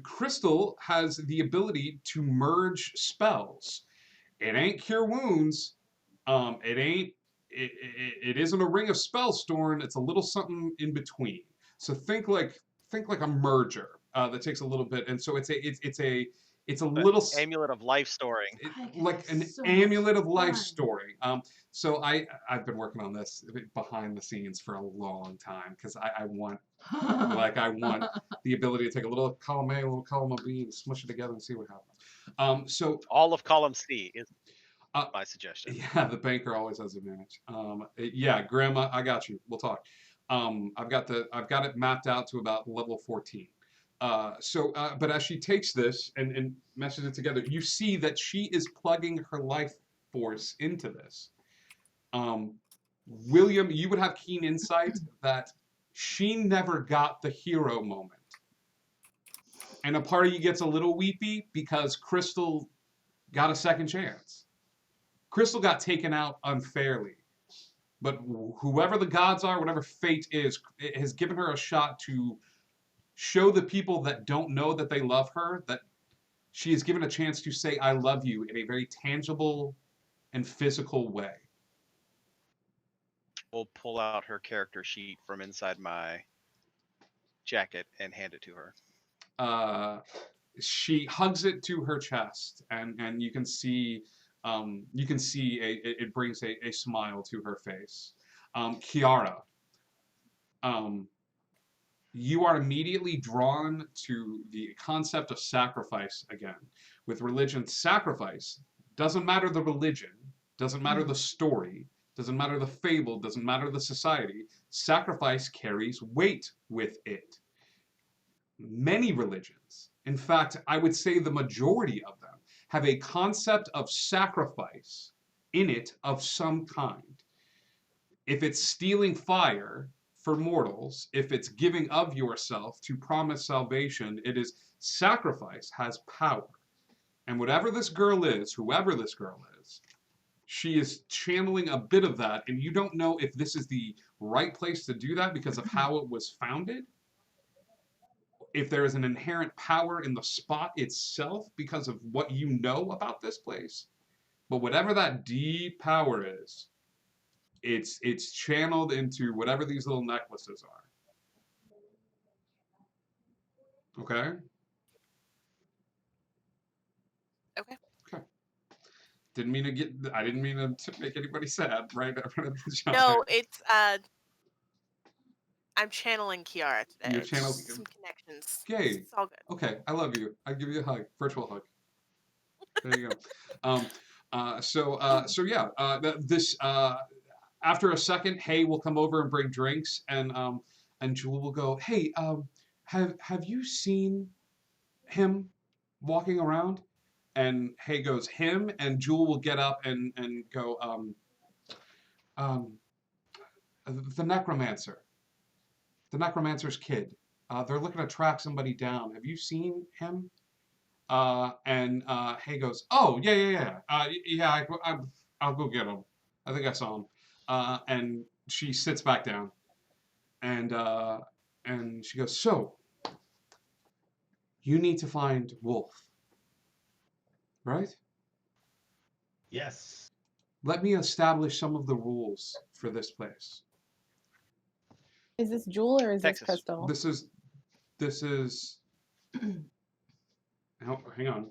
Crystal has the ability to merge spells. It ain't Cure Wounds. It isn't a Ring of Spellstorm. It's a little something in between. So think like a merger that takes a little bit, and so it's a little Amulet of Life Storing. Like an Amulet of Life Storing. So I've been working on this behind the scenes for a long time because I want the ability to take a little column A, a little column B, and smush it together and see what happens. So all of column C is my suggestion. Yeah, the banker always has advantage. Yeah, Grandma, I got you. We'll talk. I've got it mapped out to about level 14. But as she takes this and meshes it together, you see that she is plugging her life force into this. William, you would have keen insight that she never got the hero moment. And a part of you gets a little weepy because Crystal got a second chance. Crystal got taken out unfairly. But whoever the gods are, whatever fate is, it has given her a shot to show the people that don't know that they love her that she is given a chance to say, I love you in a very tangible and physical way. We'll pull out her character sheet from inside my jacket and hand it to her. She hugs it to her chest, and you can see it brings a smile to her face. Kiara, you are immediately drawn to the concept of sacrifice again. With religion, sacrifice doesn't matter the religion, doesn't matter the story, doesn't matter the fable, doesn't matter the society. Sacrifice carries weight with it. Many religions, in fact, I would say the majority of them, have a concept of sacrifice in it of some kind. If it's stealing fire for mortals, if it's giving of yourself to promise salvation, it is sacrifice has power. And whatever this girl is, whoever this girl is, she is channeling a bit of that, and you don't know if this is the right place to do that because of how it was founded. If there is an inherent power in the spot itself because of what you know about this place. But whatever that deep power is, it's channeled into whatever these little necklaces are. Okay? Okay. Okay. I didn't mean to make anybody sad, right? No, it's I'm channeling Kiara today. You're channeling some connections. Yay. It's all good. Okay, I love you. I give you a hug, virtual hug. There you go. So yeah, after a second, Hay will come over and bring drinks, and Jewel will go, hey, have you seen him walking around? And Hay goes, him, and Jewel will get up and go, the necromancer. The necromancer's kid. They're looking to track somebody down. Have you seen him? And Hay goes, oh, yeah. I'll go get him. I think I saw him. And she sits back down. And she goes, so, you need to find Wolf. Right? Yes. Let me establish some of the rules for this place. Is this Jewel or is Texas. this Crystal? This is. Oh, hang on.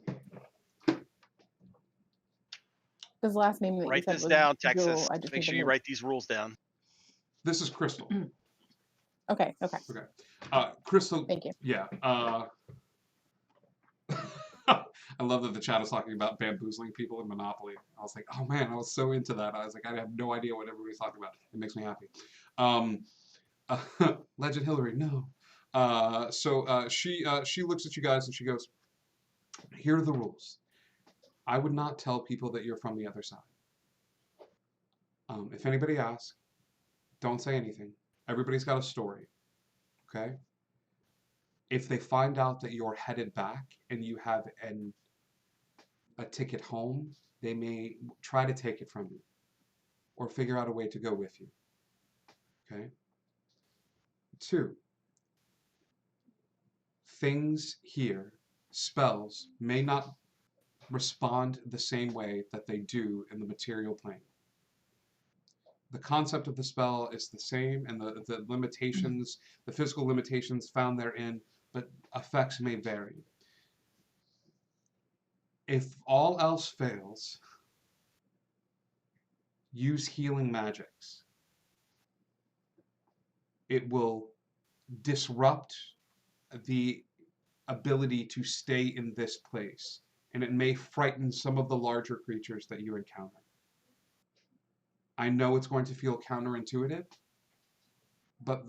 His last name that you Write said this was down, Jewel. Texas. I just Make need sure to you know. write these rules down. This is Crystal. Okay. Crystal. Thank you. Yeah. I love that the chat is talking about bamboozling people in Monopoly. I was like, oh man, I was so into that. I was like, I have no idea what everybody's talking about. It makes me happy. Legend Hillary, no. So she looks at you guys and she goes, here are the rules. I would not tell people that you're from the other side. If anybody asks, don't say anything. Everybody's got a story. Okay? If they find out that you're headed back and you have a ticket home, they may try to take it from you or figure out a way to go with you. Okay? 2, things here, spells, may not respond the same way that they do in the material plane. The concept of the spell is the same, and the limitations, the physical limitations found therein, but effects may vary. If all else fails, use healing magics. It will disrupt the ability to stay in this place, and it may frighten some of the larger creatures that you encounter. I know it's going to feel counterintuitive, but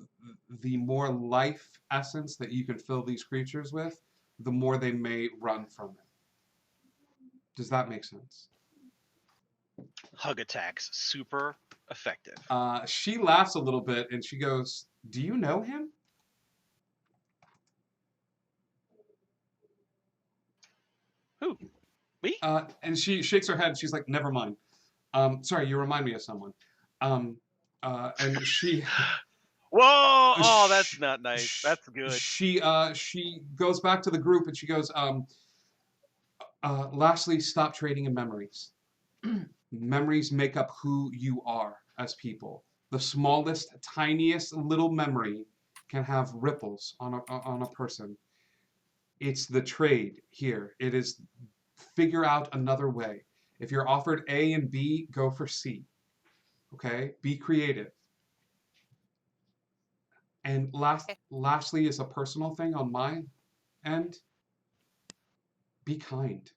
the more life essence that you can fill these creatures with, the more they may run from it. Does that make sense? Hug attacks, super effective. She laughs a little bit and she goes, "Do you know him?" Who? Me? And she shakes her head. She's like, "Never mind. Sorry, you remind me of someone." And she. Whoa! Oh, that's not nice. That's good. She goes back to the group and she goes, lastly, stop trading in memories. Memories make up who you are as people. The smallest, tiniest little memory can have ripples on a person. It's the trade here. It is figure out another way. If you're offered A and B, go for C. Okay? Be creative. And lastly is a personal thing on my end. Be kind.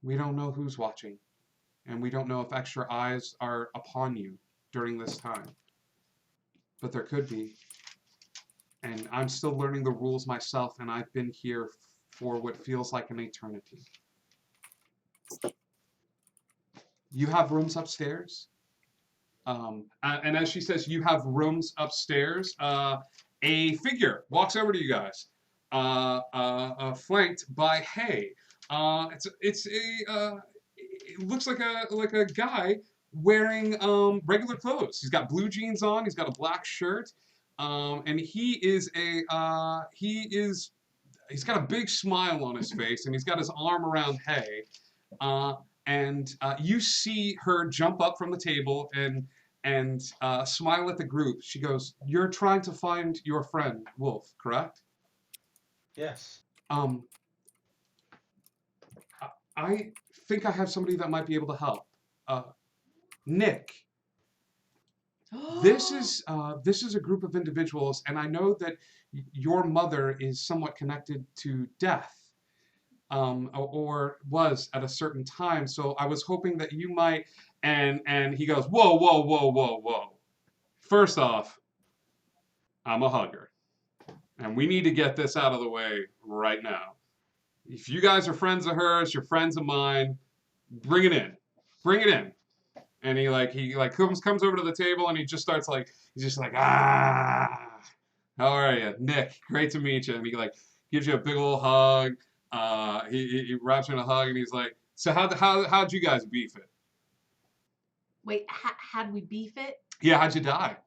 We don't know who's watching, and we don't know if extra eyes are upon you during this time. But there could be. And I'm still learning the rules myself, and I've been here for what feels like an eternity. You have rooms upstairs. And as she says, you have rooms upstairs. A figure walks over to you guys, flanked by Hay. It looks like a guy wearing regular clothes. He's got blue jeans on. He's got a black shirt, and he's got a big smile on his face, and he's got his arm around Hay. And you see her jump up from the table and smile at the group. She goes, "You're trying to find your friend, Wolf, correct?" Yes. I think I have somebody that might be able to help. Nick. This is a group of individuals, and I know that your mother is somewhat connected to death. Or was at a certain time. So I was hoping that you might, and he goes, whoa. First off, I'm a hugger. And we need to get this out of the way right now. If you guys are friends of hers, you're friends of mine, bring it in. Bring it in. And he comes over to the table and he's just like, how are you? Nick, great to meet you. And he gives you a big old hug. He wraps you in a hug and he's like, "So how'd you guys beef it?" Wait, how'd we beef it? Yeah, how'd you die?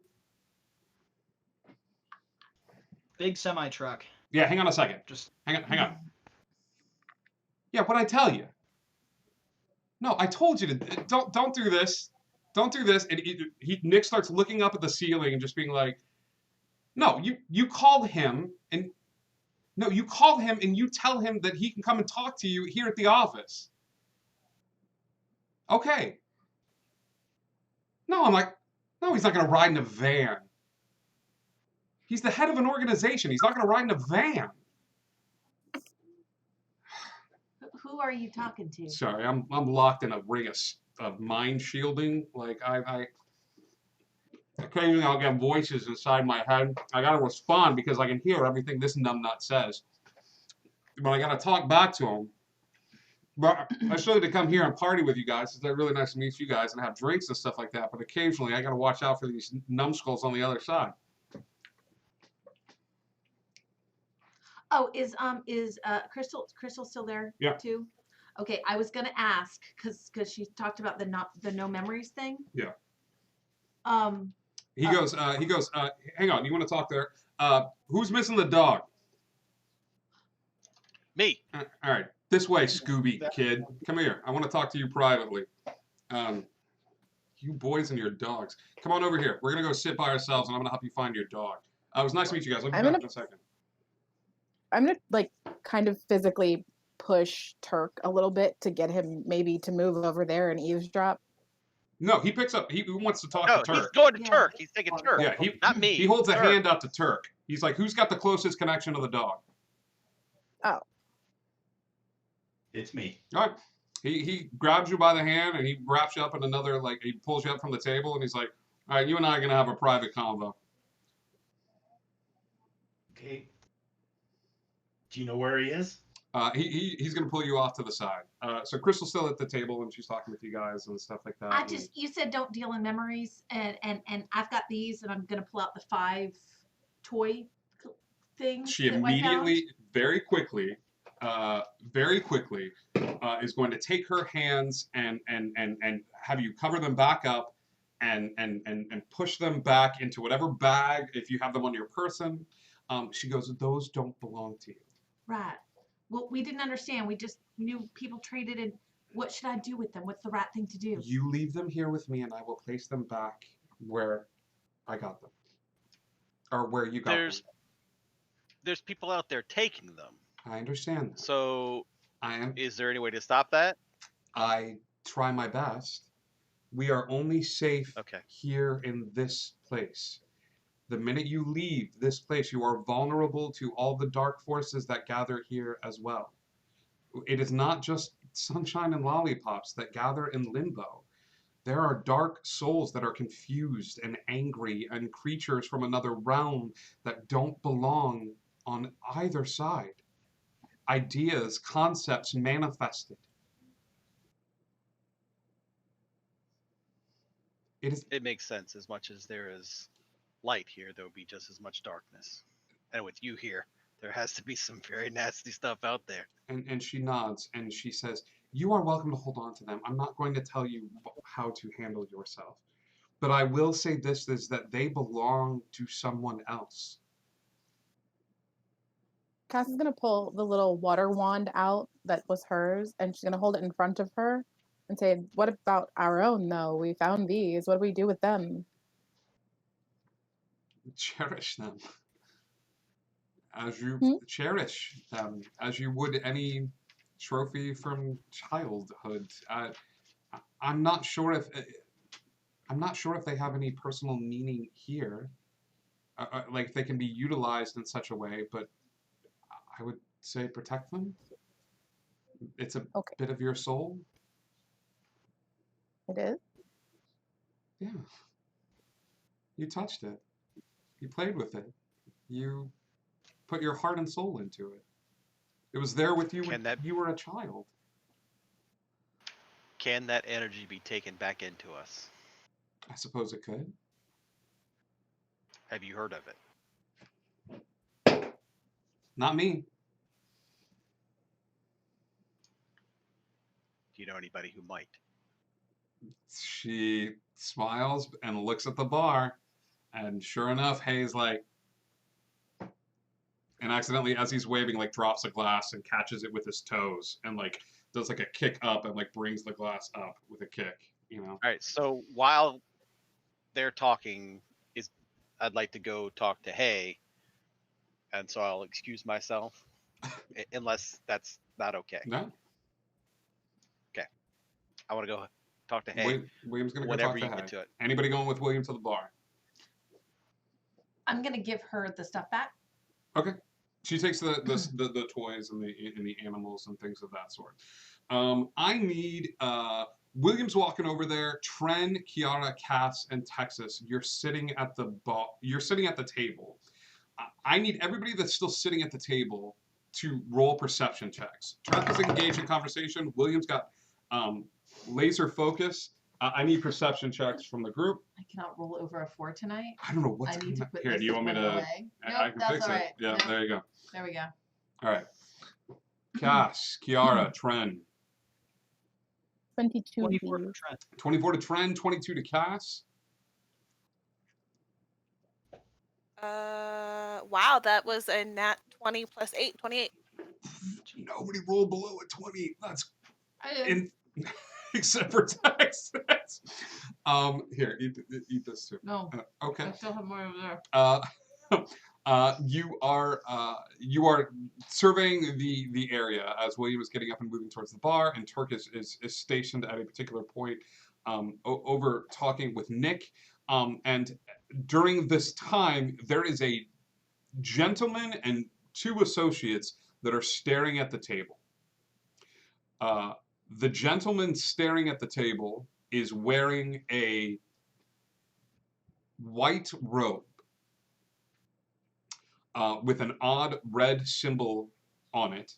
Big semi truck. Yeah, hang on a second. Just hang on. Yeah, what'd I tell you? No, I told you to don't do this. Don't do this. And Nick starts looking up at the ceiling and just being like, "No, you called him and." No, you call him and you tell him that he can come and talk to you here at the office. Okay. No, I'm like, no, he's not going to ride in a van. He's the head of an organization. He's not going to ride in a van. Who are you talking to? Sorry, I'm locked in a ring of mind shielding. Like occasionally I'll get voices inside my head. I gotta respond because I can hear everything this numbnut says. But I gotta talk back to him. But I still need to come here and party with you guys. It's really nice to meet you guys and have drinks and stuff like that. But occasionally, I got to watch out for these numbskulls on the other side. Oh, is Crystal still there? Yeah. Too. Okay, I was gonna ask because she talked about the no memories thing. Yeah. He goes. Hang on. You want to talk there? Who's missing the dog? Me. All right. This way, Scooby kid. Come here. I want to talk to you privately. You boys and your dogs. Come on over here. We're gonna go sit by ourselves, and I'm gonna help you find your dog. It was nice to meet you guys. I'll be back in a second. I'm gonna like kind of physically push Turk a little bit to get him maybe to move over there and eavesdrop. No, he picks up. He wants to talk No, to Turk. he's going to Turk. He's taking Turk. Yeah, not me. He holds a Turk. hand up to Turk. He's like, "Who's got the closest connection to the dog?" Oh, it's me. All right. He grabs you by the hand and he wraps you up in another, like, he pulls you up from the table and he's like, "All right, you and I are gonna have a private convo." Okay. Do you know where he is? He's gonna pull you off to the side. So Crystal's still at the table and she's talking with you guys and stuff like that. you said don't deal in memories, and I've got these, and I'm gonna pull out the 5 toy things. She that I found. immediately, very quickly, is going to take her hands and have you cover them back up and push them back into whatever bag, if you have them on your person. She goes, "Those don't belong to you." Right. Well, we didn't understand. We just knew people traded, and what should I do with them? What's the right thing to do? You leave them here with me and I will place them back where I got them. Or where you got them. There's people out there taking them. I understand that. So I am. Is there any way to stop that? I try my best. We are only safe here in this place. The minute you leave this place, you are vulnerable to all the dark forces that gather here as well. It is not just sunshine and lollipops that gather in limbo. There are dark souls that are confused and angry, and creatures from another realm that don't belong on either side. Ideas, concepts manifested. It makes sense. As much as there is light here, there will be just as much darkness. And with you here, there has to be some very nasty stuff out there. And she nods and she says, "You are welcome to hold on to them. I'm not going to tell you how to handle yourself. But I will say this, is that they belong to someone else." Cass is gonna pull the little water wand out that was hers, and she's gonna hold it in front of her and say, "What about our own, though? We found these. What do we do with them?" Cherish them. As you cherish them, as you would any trophy from childhood. I'm not sure if they have any personal meaning here. Like they can be utilized in such a way, but I would say protect them. It's a bit of your soul. It is? Yeah. You touched it. You played with it. You put your heart and soul into it. It was there with you when you were a child. Can that energy be taken back into us? I suppose it could. Have you heard of it? Not me. Do you know anybody who might? She smiles and looks at the bar, and sure enough, Hay's like, and accidentally, as he's waving, like drops a glass and catches it with his toes, and like does like a kick up and like brings the glass up with a kick, you know. All right. So while they're talking, I'd like to go talk to Hay, and so I'll excuse myself, unless that's not okay. No. Okay. I want to go talk to Hay. William's gonna go whenever talk to you Hay. get to it. Anybody going with William to the bar? I'm gonna give her the stuff back. Okay. She takes the toys and the animals and things of that sort. I need William's walking over there. Tren, Kiara, Cass, and Texas. You're sitting at the table. I need everybody that's still sitting at the table to roll perception checks. Trent is engaged in conversation. William's got laser focus. I need perception checks from the group. I cannot roll over a 4 tonight. I don't know what's I need to put here. this Do you want me one to? away. I Nope, can that's fix all it. right. Yeah, Nope. there you go. There we go. All right. Cass, Kiara, Tren. 22. 24 please. for Trent. 24 to Tren, 22 to Cass. Wow, that was a nat 20 plus 8, 28. Nobody rolled below a 20. That's I didn't. except for Tex. Here, eat this too. No. Okay. I still have more over there. You are surveying the area as William is getting up and moving towards the bar, and Turk is stationed at a particular point over talking with Nick. And during this time, there is a gentleman and 2 associates that are staring at the table. The gentleman staring at the table is wearing a white robe with an odd red symbol on it.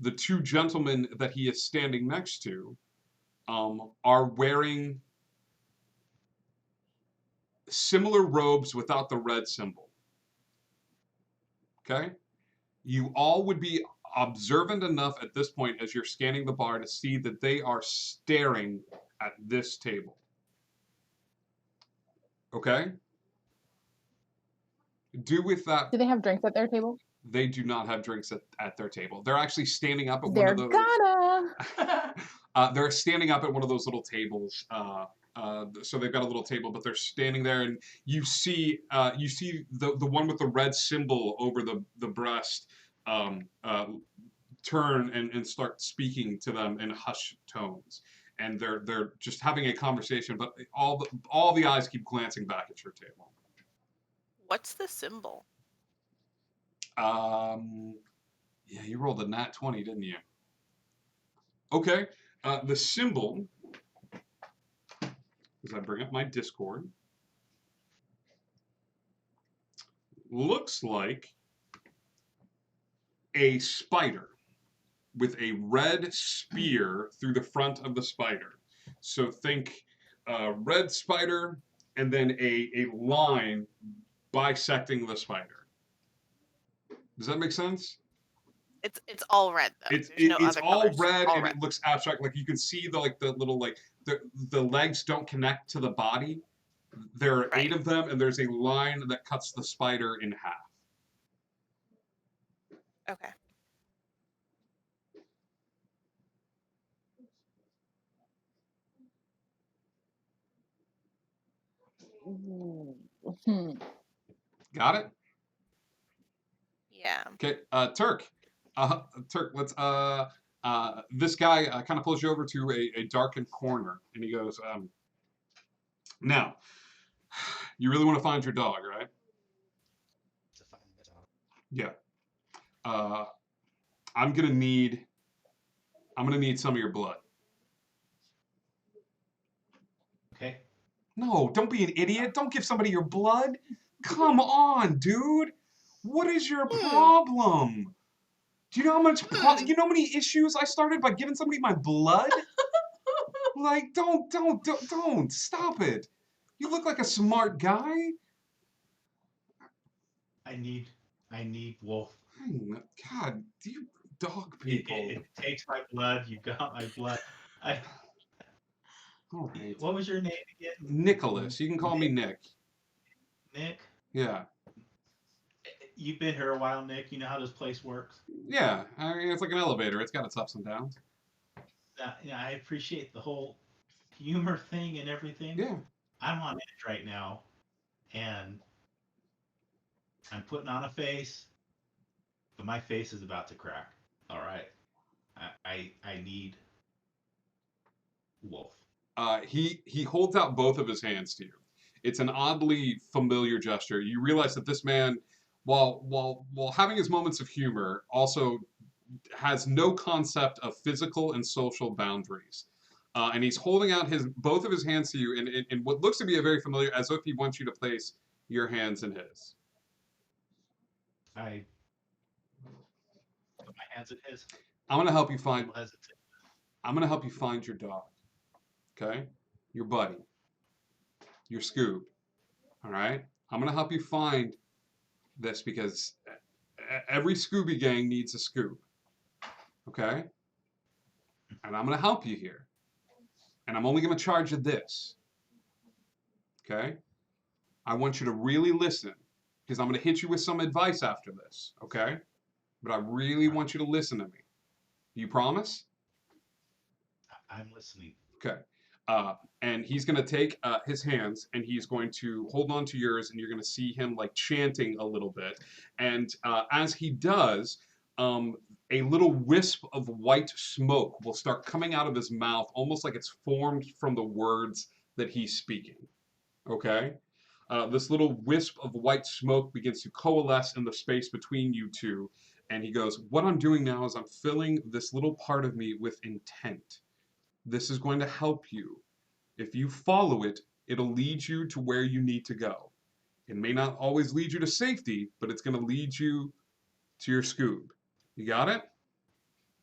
The 2 gentlemen that he is standing next to are wearing similar robes without the red symbol. Okay? You all would be observant enough at this point as you're scanning the bar to see that they are staring at this table. Okay? Do with that. Do they have drinks at their table? They do not have drinks at their table. They're actually standing up at They're one of those. gonna. They're standing up at one of those little tables. So they've got a little table, but they're standing there, and you see the one with the red symbol over the breast turn and start speaking to them in hushed tones, and they're just having a conversation. But all the eyes keep glancing back at your table. What's the symbol? Yeah, you rolled a nat 20, didn't you? Okay, the symbol. As I bring up my Discord, looks like a spider with a red spear through the front of the spider. So think red spider and then a line bisecting the spider. Does that make sense? It's all red though. It's There's no it's other all colors. red All and red. it looks abstract. Like you can see the little the legs don't connect to the body. There are 8 of them, and there's a line that cuts the spider in half. Okay. Got it? Yeah. Okay, Turk. Turk, let's this guy kind of pulls you over to a darkened corner, and he goes, now, you really want to find your dog, right? Yeah. I'm gonna need some of your blood. Okay. No, don't be an idiot. Don't give somebody your blood. Come on, dude. What is your problem? Do you know how much you know how many issues I started by giving somebody my blood? Like, don't stop it. You look like a smart guy. I need Wolf. God, you dog people. It takes my blood. You got my blood. All right. What was your name again? Nicholas. You can call me Nick. Nick? Yeah. You've been here a while, Nick. You know how this place works? Yeah. I mean, it's like an elevator. It's got its ups and downs. Yeah, I appreciate the whole humor thing and everything. Yeah. I'm on edge right now, and I'm putting on a face, but my face is about to crack. All right. I need Wolf. He holds out both of his hands to you. It's an oddly familiar gesture. You realize that this man, while having his moments of humor, also has no concept of physical and social boundaries. And he's holding out both of his hands to you in what looks to be a very familiar, as if he wants you to place your hands in his. my hands in his. I'm gonna help you find. He'll hesitate. I'm gonna help you find your dog. Okay, your buddy, your Scoob. All right. I'm gonna help you find this because every Scooby gang needs a Scoob. Okay. And I'm gonna help you here. And I'm only gonna charge you this. Okay. I want you to really listen because I'm gonna hit you with some advice after this. Okay. But I really want you to listen to me. You promise? I'm listening. Okay. And he's going to take his hands and he's going to hold on to yours, and you're going to see him like chanting a little bit. And as he does, a little wisp of white smoke will start coming out of his mouth, almost like it's formed from the words that he's speaking. Okay? This little wisp of white smoke begins to coalesce in the space between you two. And he goes, what I'm doing now is I'm filling this little part of me with intent. This is going to help you. If you follow it, it'll lead you to where you need to go. It may not always lead you to safety, but it's going to lead you to your Scoob. You got it?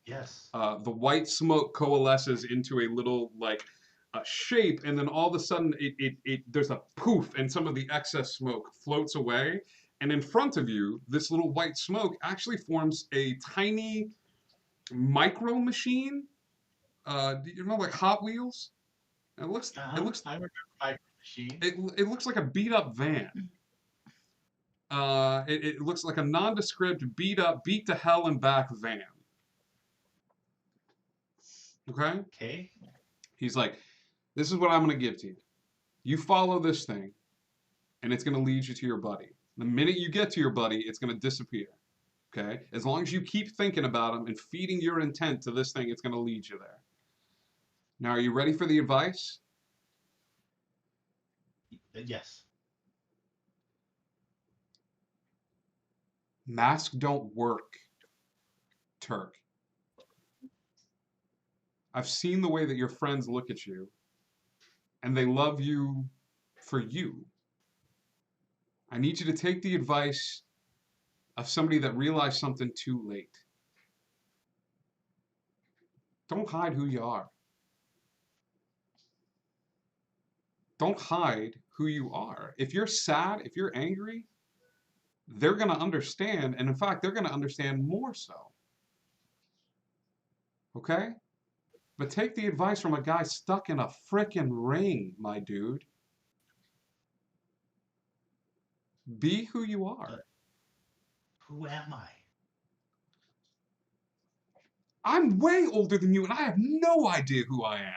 Yes. The white smoke coalesces into a little like shape, and then all of a sudden there's a poof, and some of the excess smoke floats away. And in front of you, this little white smoke actually forms a tiny micro machine. You know, like Hot Wheels. It looks. I remember micro machine. It looks like a beat up van. It looks like a nondescript, beat up, beat to hell and back van. Okay. Okay. He's like, this is what I'm gonna give to you. You follow this thing, and it's gonna lead you to your buddy. The minute you get to your buddy, it's gonna disappear. Okay. As long as you keep thinking about him and feeding your intent to this thing, it's gonna lead you there. Now, are you ready for the advice? Yes. Masks don't work, Turk. I've seen the way that your friends look at you, and they love you for you. I need you to take the advice of somebody that realized something too late. Don't hide who you are. Don't hide who you are. If you're sad, if you're angry, they're going to understand. And in fact, they're going to understand more so. Okay? But take the advice from a guy stuck in a frickin' ring, my dude. Be who you are. Who am I? I'm way older than you, and I have no idea who I am.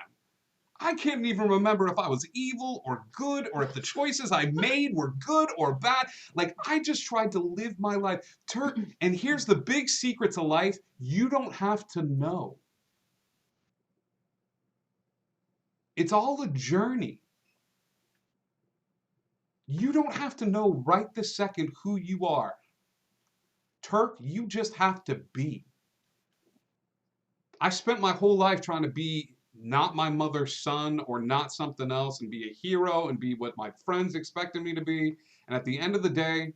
I can't even remember if I was evil or good, or if the choices I made were good or bad. Like, I just tried to live my life. Turk, and here's the big secret to life. You don't have to know. It's all a journey. You don't have to know right this second who you are. Turk, you just have to be. I spent my whole life trying to be not my mother's son or not something else and be a hero and be what my friends expected me to be. And at the end of the day,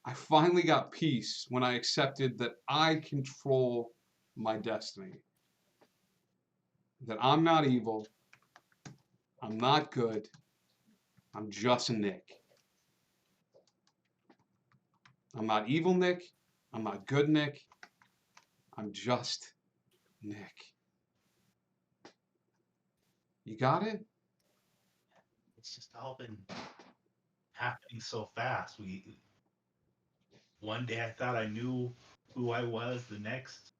I finally got peace when I accepted that I control my destiny. That I'm not evil. I'm not good. I'm just Nick. I'm not evil Nick. I'm not good Nick. I'm just Nick. You got it? It's just all been happening so fast. One day I thought I knew who I was. The next,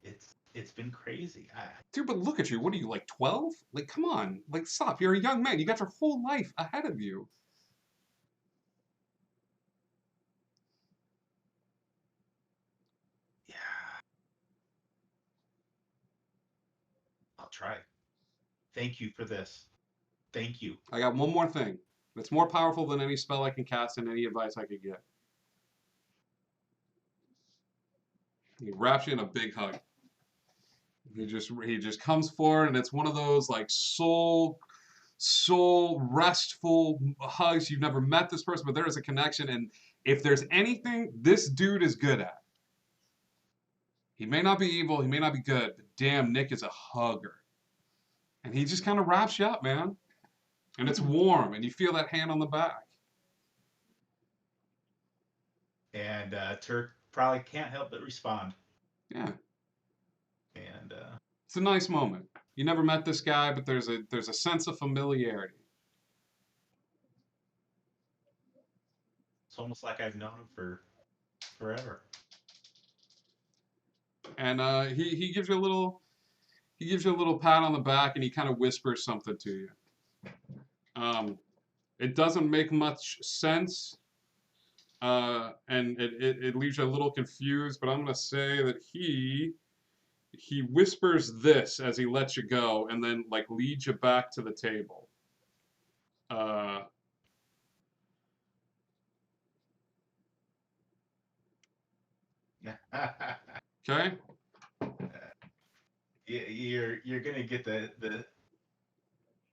it's been crazy. Dude, but look at you. What are you, like 12? Like, come on. Like, stop. You're a young man. You got your whole life ahead of you. Yeah. I'll try. Thank you for this. Thank you. I got one more thing. It's more powerful than any spell I can cast and any advice I could get. He wraps you in a big hug. He just comes forward, and it's one of those like soul restful hugs. You've never met this person, but there is a connection. And if there's anything this dude is good at, He may not be evil, he may not be good, but damn, Nick is a hugger. And he just kind of wraps you up, man. And it's warm, and you feel that hand on the back. And Turk probably can't help but respond. Yeah. And it's a nice moment. You never met this guy, but there's a sense of familiarity. It's almost like I've known him for forever. And he gives you a little pat on the back, and he kind of whispers something to you. It doesn't make much sense, and it leaves you a little confused. But I'm gonna say that he whispers this as he lets you go, and then like leads you back to the table. Okay. You're gonna get the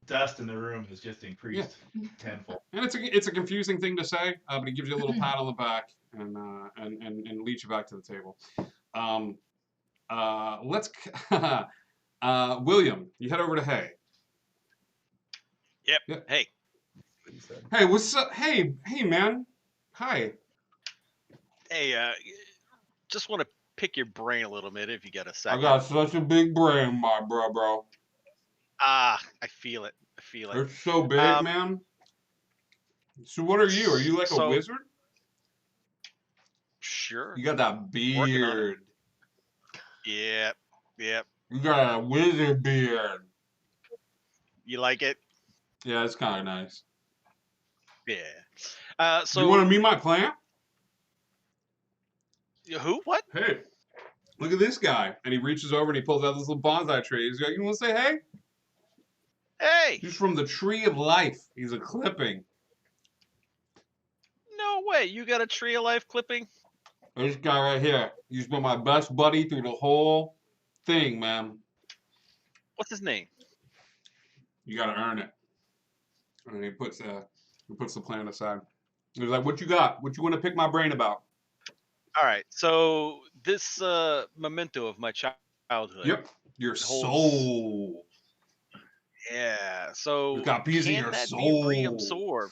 dust in the room has just increased tenfold. And it's a confusing thing to say, but he gives you a little pat on the back and leads you back to the table. Let's William, you head over to Hay. Yep. Hey. Hey, what's up? Hey, man. Hi. Hey, just want to pick your brain a little bit if you got a second. I got such a big brain, my bro. I feel it. It's so big, man. So what are you? Are you like a wizard? Sure. You got that beard. Yep. You got a wizard beard. You like it? Yeah, it's kind of nice. Yeah. So you want to meet my plant? Who? What? Hey, look at this guy. And he reaches over and he pulls out this little bonsai tree. He's like, you want to say hey? Hey! He's from the Tree of Life. He's a clipping. No way. You got a Tree of Life clipping? This guy right here. He's been my best buddy through the whole thing, man. What's his name? You got to earn it. And he puts the plan aside. He's like, what you got? What you want to pick my brain about? All right. So this memento of my childhood. Yep. Your soul. Yeah. So it's got a piece of your that soul. be reabsorbed?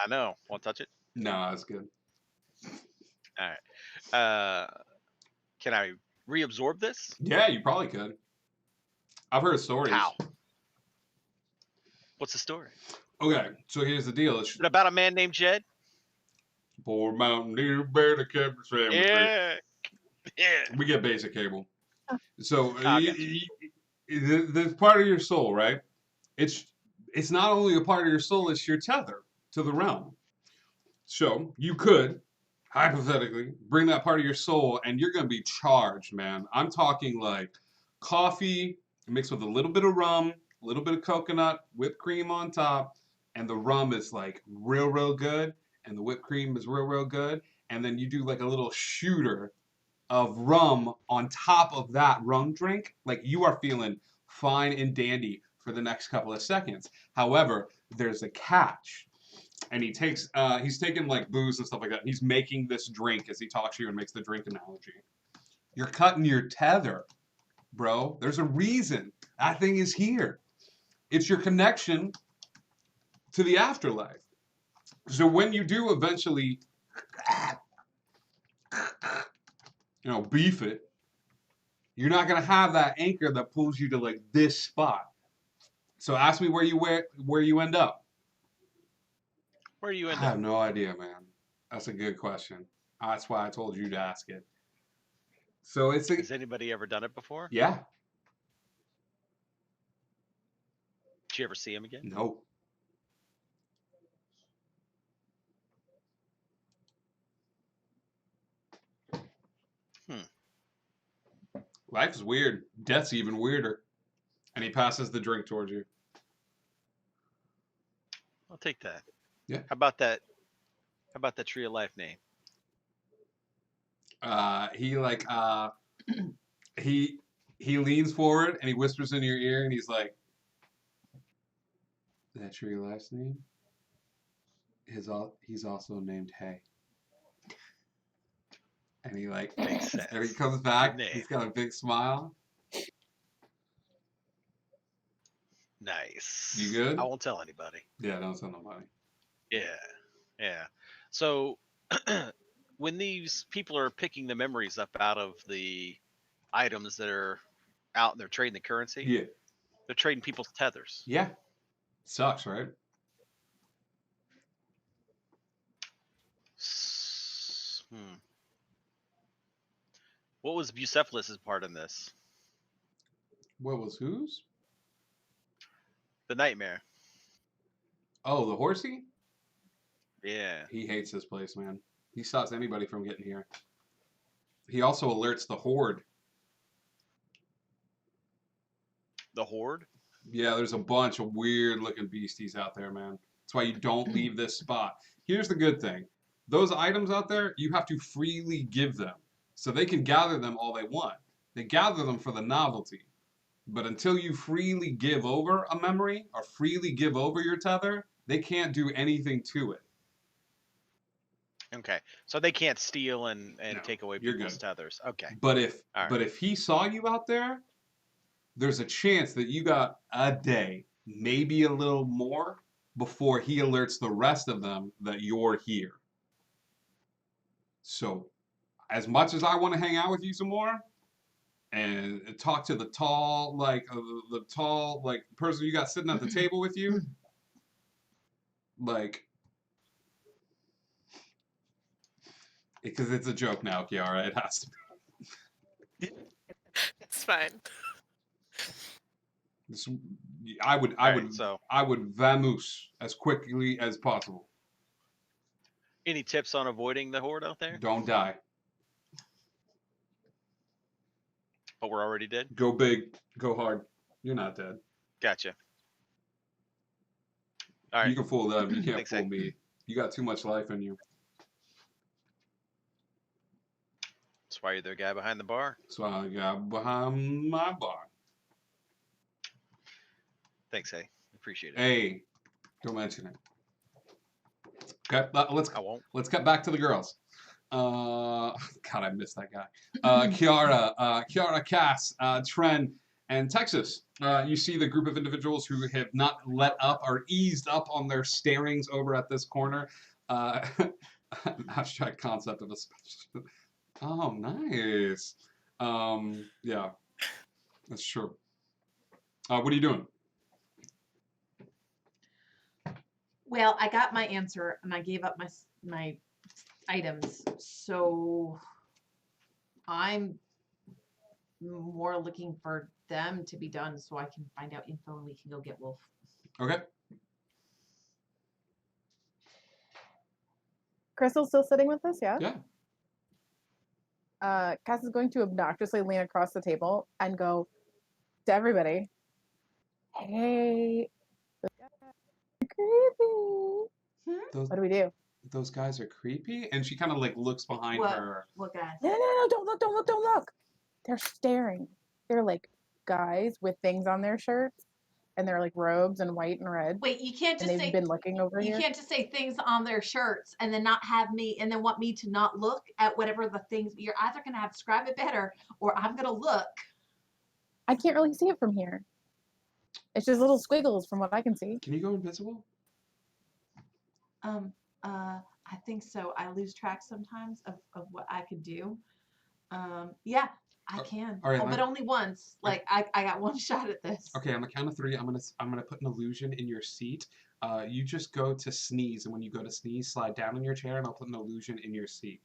I know. Want to touch it? No, that's good. All right. Can I reabsorb this? Yeah, you probably could. I've heard stories. How? What's the story? Okay, so here's the deal. Is it about a man named Jed? Poor Mountain Dew bear that kept the family. Yeah. We get basic cable. So this part of your soul, right? It's not only a part of your soul, it's your tether to the realm. So you could, hypothetically, bring that part of your soul and you're going to be charged, man. I'm talking like coffee mixed with a little bit of rum, a little bit of coconut, whipped cream on top, and the rum is like real good, and the whipped cream is real good, and then you do like a little shooter of rum on top of that rum drink. Like you are feeling fine and dandy for the next couple of seconds. However, there's a catch. And he's taking like booze and stuff like that. He's making this drink as he talks to you and makes the drink analogy. You're cutting your tether, bro. There's a reason that thing is here. It's your connection to the afterlife. So when you do eventually, beef it, you're not gonna have that anchor that pulls you to like this spot. So ask me where you end up. Where do you end I have up? no idea, man. That's a good question. That's why I told you to ask it. So it's Has anybody ever done it before? Yeah. Did you ever see him again? No. Life is weird. Death's even weirder. And he passes the drink towards you. I'll take that. Yeah. How about that Tree of Life name? He leans forward and he whispers in your ear and he's like, that Tree of Life's name? He's also named Hay. And he like, Makes sense. and he comes back. Name. He's got a big smile. Nice. You good? I won't tell anybody. Yeah, don't tell nobody. Yeah. So when these people are picking the memories up out of the items that are out and they're trading the currency, Yeah. they're trading people's tethers. Yeah. Sucks, right? What was Bucephalus' part in this? What was whose? The nightmare. Oh, the horsey? Yeah. He hates this place, man. He stops anybody from getting here. He also alerts the horde. The horde? Yeah, there's a bunch of weird looking beasties out there, man. That's why you don't leave this spot. Here's the good thing. Those items out there, you have to freely give them. So they can gather them all they want. They gather them for the novelty. But until you freely give over a memory or freely give over your tether, they can't do anything to it. Okay. So they can't steal and No, take away you're people's good. tethers. Okay. But if All right. but if he saw you out there, there's a chance that you got a day, maybe a little more, before he alerts the rest of them that you're here. So, as much as I want to hang out with you some more, and talk to the tall, the tall, person you got sitting at the table with you, because it's a joke now, Kiara. It has to be. It's fine. I would vamoose as quickly as possible. Any tips on avoiding the horde out there? Don't die. But we're already dead? Go big. Go hard. You're not dead. Gotcha. All right. You can fool them. You can't Thanks, fool Hank. me. You got too much life in you. That's why you're the guy behind the bar. So I got behind my bar. Thanks, hey. Appreciate it. Hey, don't mention it. Okay, I won't. let's cut back to the girls. God, I missed that guy. Kiara, Cass, Tren, and Texas. You see the group of individuals who have not let up or eased up on their starings over at this corner. Hashtag concept of a special. Oh, nice. Yeah, that's true. What are you doing? Well, I got my answer and I gave up my items. So I'm more looking for them to be done so I can find out info and we can go get Wolf. Okay. Crystal's still sitting with us, yeah? Yeah. Cass is going to obnoxiously lean across the table and go to everybody, hey, creepy. Those, what do we do? Those guys are creepy, and she kind of looks behind her. What guys? No, don't look. They're staring. They're like guys with things on their shirts, and they're like robes and white and red. Wait, you can't just and say they've been looking over you here. can't just say things on their shirts and then not have me and then want me to not look at whatever the things. You're either gonna have to describe it better or I'm gonna look. I can't really see it from here. It's just little squiggles from what I can see. Can you go invisible? I think so. I lose track sometimes of what I could do. Yeah, I can. all right, but only once. Like I got one shot at this. Okay, on the count of 3, I'm gonna put an illusion in your seat. You just go to sneeze, and when you go to sneeze, slide down in your chair, and I'll put an illusion in your seat.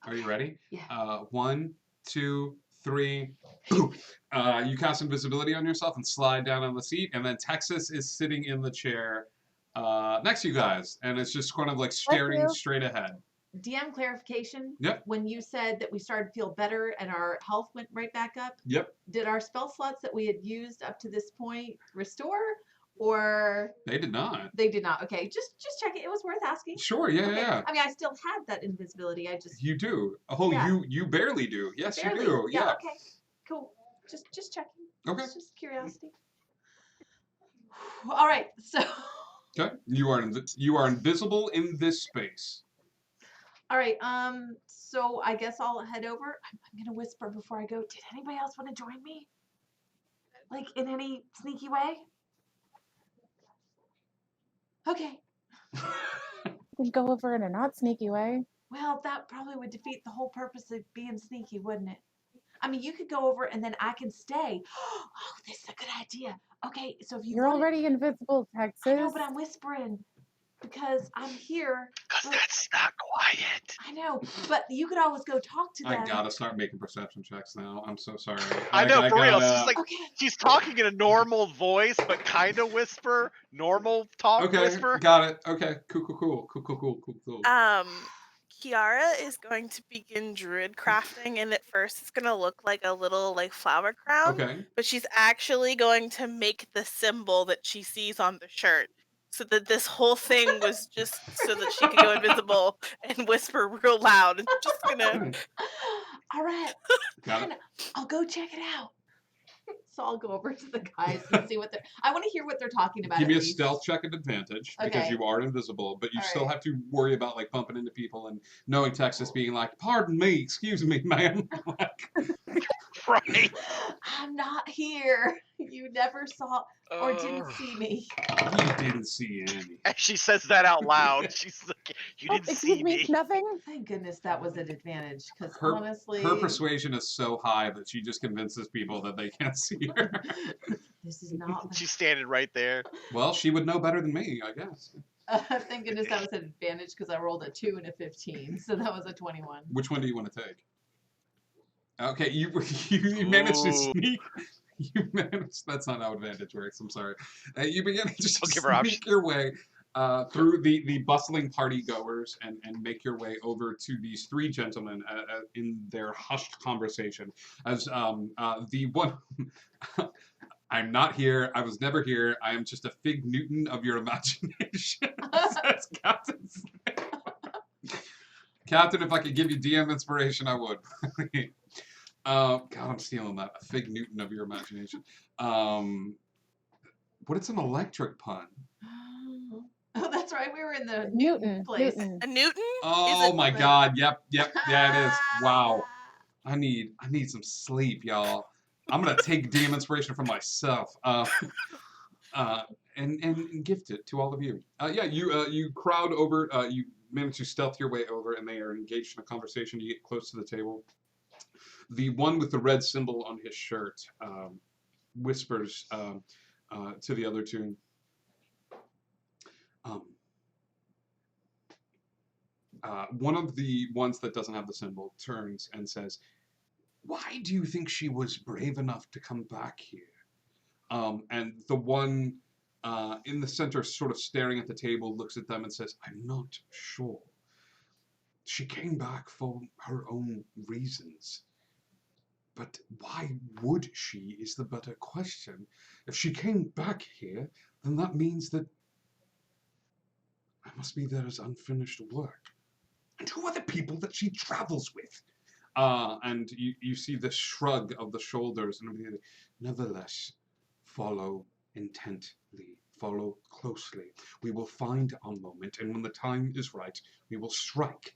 Are you ready? Yeah. 1, 2, 3. You cast invisibility on yourself and slide down on the seat, and then Texas is sitting in the chair next to you guys, and it's just kind of like staring straight ahead. DM clarification. Yep. When you said that we started to feel better and our health went right back up. Yep. Did our spell slots that we had used up to this point restore, or They did not. they did not? Okay, just check it. It was worth asking. Sure. Yeah. Okay. Yeah. I mean, I still had that invisibility. I just You do. Oh, Yeah. you barely do. Yes, barely. you do. Yeah. Okay. Cool. Just checking. Okay. It's just curiosity. All right. So. Okay. You are invisible in this space. All right. So I guess I'll head over. I'm gonna whisper before I go. Did anybody else want to join me? Like in any sneaky way? Okay. We can go over in a not sneaky way. Well, that probably would defeat the whole purpose of being sneaky, wouldn't it? I mean, you could go over and then I can stay. Oh, this is a good idea. Okay, so if you You're want already invisible, Texas. I know, but I'm whispering because I'm here. Because that's not quiet. I know, but you could always go talk to them. I gotta start making perception checks now. I'm so sorry. I know, for real. gotta- She's like, she's talking in a normal voice, but kind of whisper, normal talk Okay, whisper. got it. Okay, cool. Kiara is going to begin druid crafting, and at first it's going to look like a little like flower crown. Okay. But she's actually going to make the symbol that she sees on the shirt, so that this whole thing was just so that she could go invisible and whisper real loud. And just gonna. All right, Got it. fine, I'll go check it out. So I'll go over to the guys and see what they're. I want to hear what they're talking about. Give me at a least. stealth check at advantage because Okay. you are invisible, but you All still right. have to worry about like bumping into people and knowing Texas being like, "Pardon me, excuse me, ma'am." Right. I'm not here. You never saw or didn't Ugh. see me. You didn't see any. And she says that out loud. She's like, "You Oh, didn't excuse see me, me." nothing. Thank goodness that was an advantage, because Her, honestly, her persuasion is so high that she just convinces people that they can't see her. this is not. She's standing right there. Well, she would know better than me, I guess. Thank goodness that was an advantage because I rolled a 2 and a 15, so that was a 21. Which one do you want to take? Okay, you managed to Ooh. sneak. You managed. That's not how advantage works. I'm sorry. You begin to just I'll give her options. sneak your way through the bustling party goers and make your way over to these three gentlemen in their hushed conversation. As the one, I'm not here. I was never here. I am just a fig Newton of your imagination. Says Captain Snape. Captain, if I could give you DM inspiration, I would. God, I'm stealing that. A fig Newton of your imagination. What is an electric pun? Oh, that's right. We were in the Newton. place. Newton. A Newton? Oh Is it my the- God! Yep. Yeah, it is. Wow. I need some sleep, y'all. I'm gonna take DM inspiration from myself. And gift it to all of you. Yeah, you crowd over. You manage to stealth your way over, and they are engaged in a conversation. You get close to the table. The one with the red symbol on his shirt whispers to the other two. One of the ones that doesn't have the symbol turns and says, "Why do you think she was brave enough to come back here?" And the one in the center, sort of staring at the table, looks at them and says, "I'm not sure. She came back for her own reasons. But why would she is the better question. If she came back here, then that means that I must be there as unfinished work. And who are the people that she travels with?" And you see the shrug of the shoulders and everything. "Nevertheless, follow intently, follow closely. We will find our moment, and when the time is right, we will strike.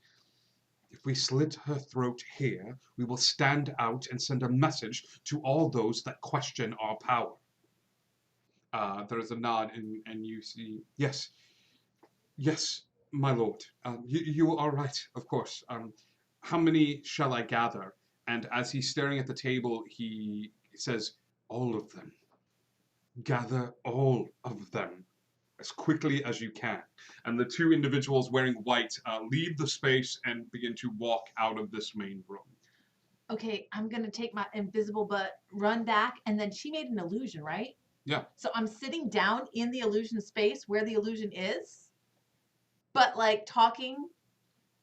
If we slit her throat here, we will stand out and send a message to all those that question our power." There is a nod, and you see, yes, my lord. You are right, of course. How many shall I gather? And as he's staring at the table, he says, "All of them. Gather all of them as quickly as you can." And the two individuals wearing white leave the space and begin to walk out of this main room. Okay, I'm gonna take my invisible butt, run back, and then she made an illusion, right? Yeah. So I'm sitting down in the illusion space where the illusion is, but like talking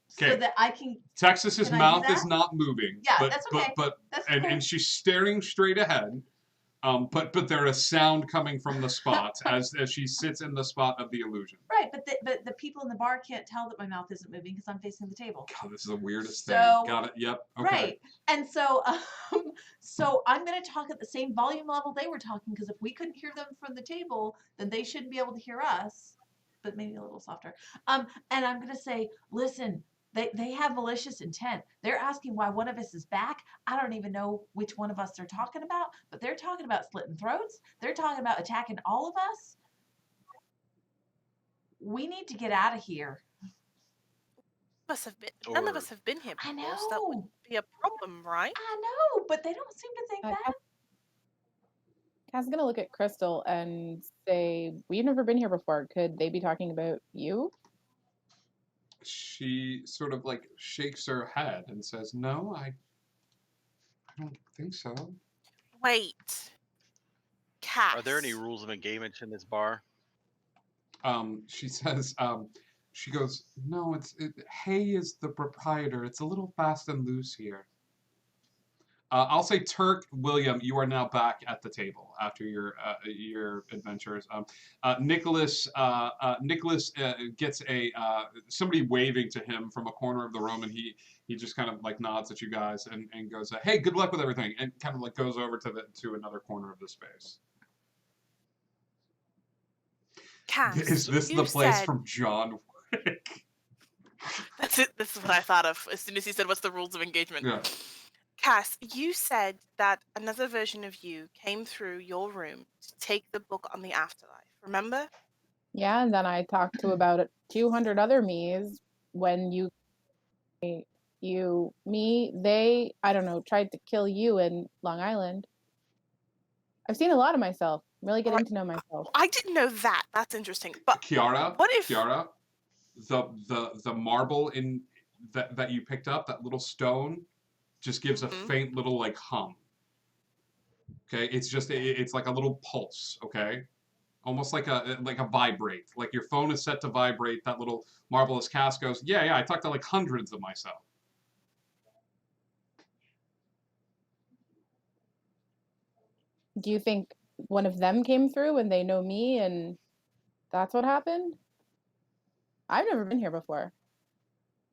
so Okay. that I can. Texas's Can I do mouth is that? not moving. Yeah, but, that's okay. But That's and, cool. and she's staring straight ahead. But there is sound coming from the spot as she sits in the spot of the illusion. Right, but the people in the bar can't tell that my mouth isn't moving because I'm facing the table. God, this is the weirdest So- thing. Got it. Yep. Okay. Right, and so so I'm gonna talk at the same volume level they were talking because if we couldn't hear them from the table, then they shouldn't be able to hear us, but maybe a little softer. And I'm gonna say, "Listen, They have malicious intent. They're asking why one of us is back. I don't even know which one of us they're talking about, but they're talking about slitting throats. They're talking about attacking all of us. We need to get out of here. None of us have been here before, so that would be a problem, right? I know, but they don't seem to think that. Cass is gonna look at Crystal and say, "We've never been here before. Could they be talking about you?" She sort of like shakes her head and says, "No, I don't think so." Wait. Cass. Are there any rules of engagement in this bar? She says, she goes, "No, Hay is the proprietor. It's a little fast and loose here." I'll say, Turk, William, you are now back at the table after your adventures. Nicholas gets somebody waving to him from a corner of the room, and he just kind of like nods at you guys and goes, "Hey, good luck with everything," and kind of like goes over to another corner of the space. Cass, Is this the place from John Wick? That's it. This is what I thought of as soon as he said, "What's the rules of engagement?" Yeah. Cass, you said that another version of you came through your room to take the book on the afterlife. Remember? Yeah, and then I talked to about 200 other me's when they, I don't know, tried to kill you in Long Island. I've seen a lot of myself. I'm really getting to know myself. I didn't know that. That's interesting. But Kiara, what if Kiara, the marble in that you picked up, that little stone, just gives a faint little like hum. Okay, it's like a little pulse. Okay, almost like a vibrate. Like your phone is set to vibrate. That little marvelous cast goes, yeah. I talked to like hundreds of myself. Do you think one of them came through and they know me and that's what happened? I've never been here before.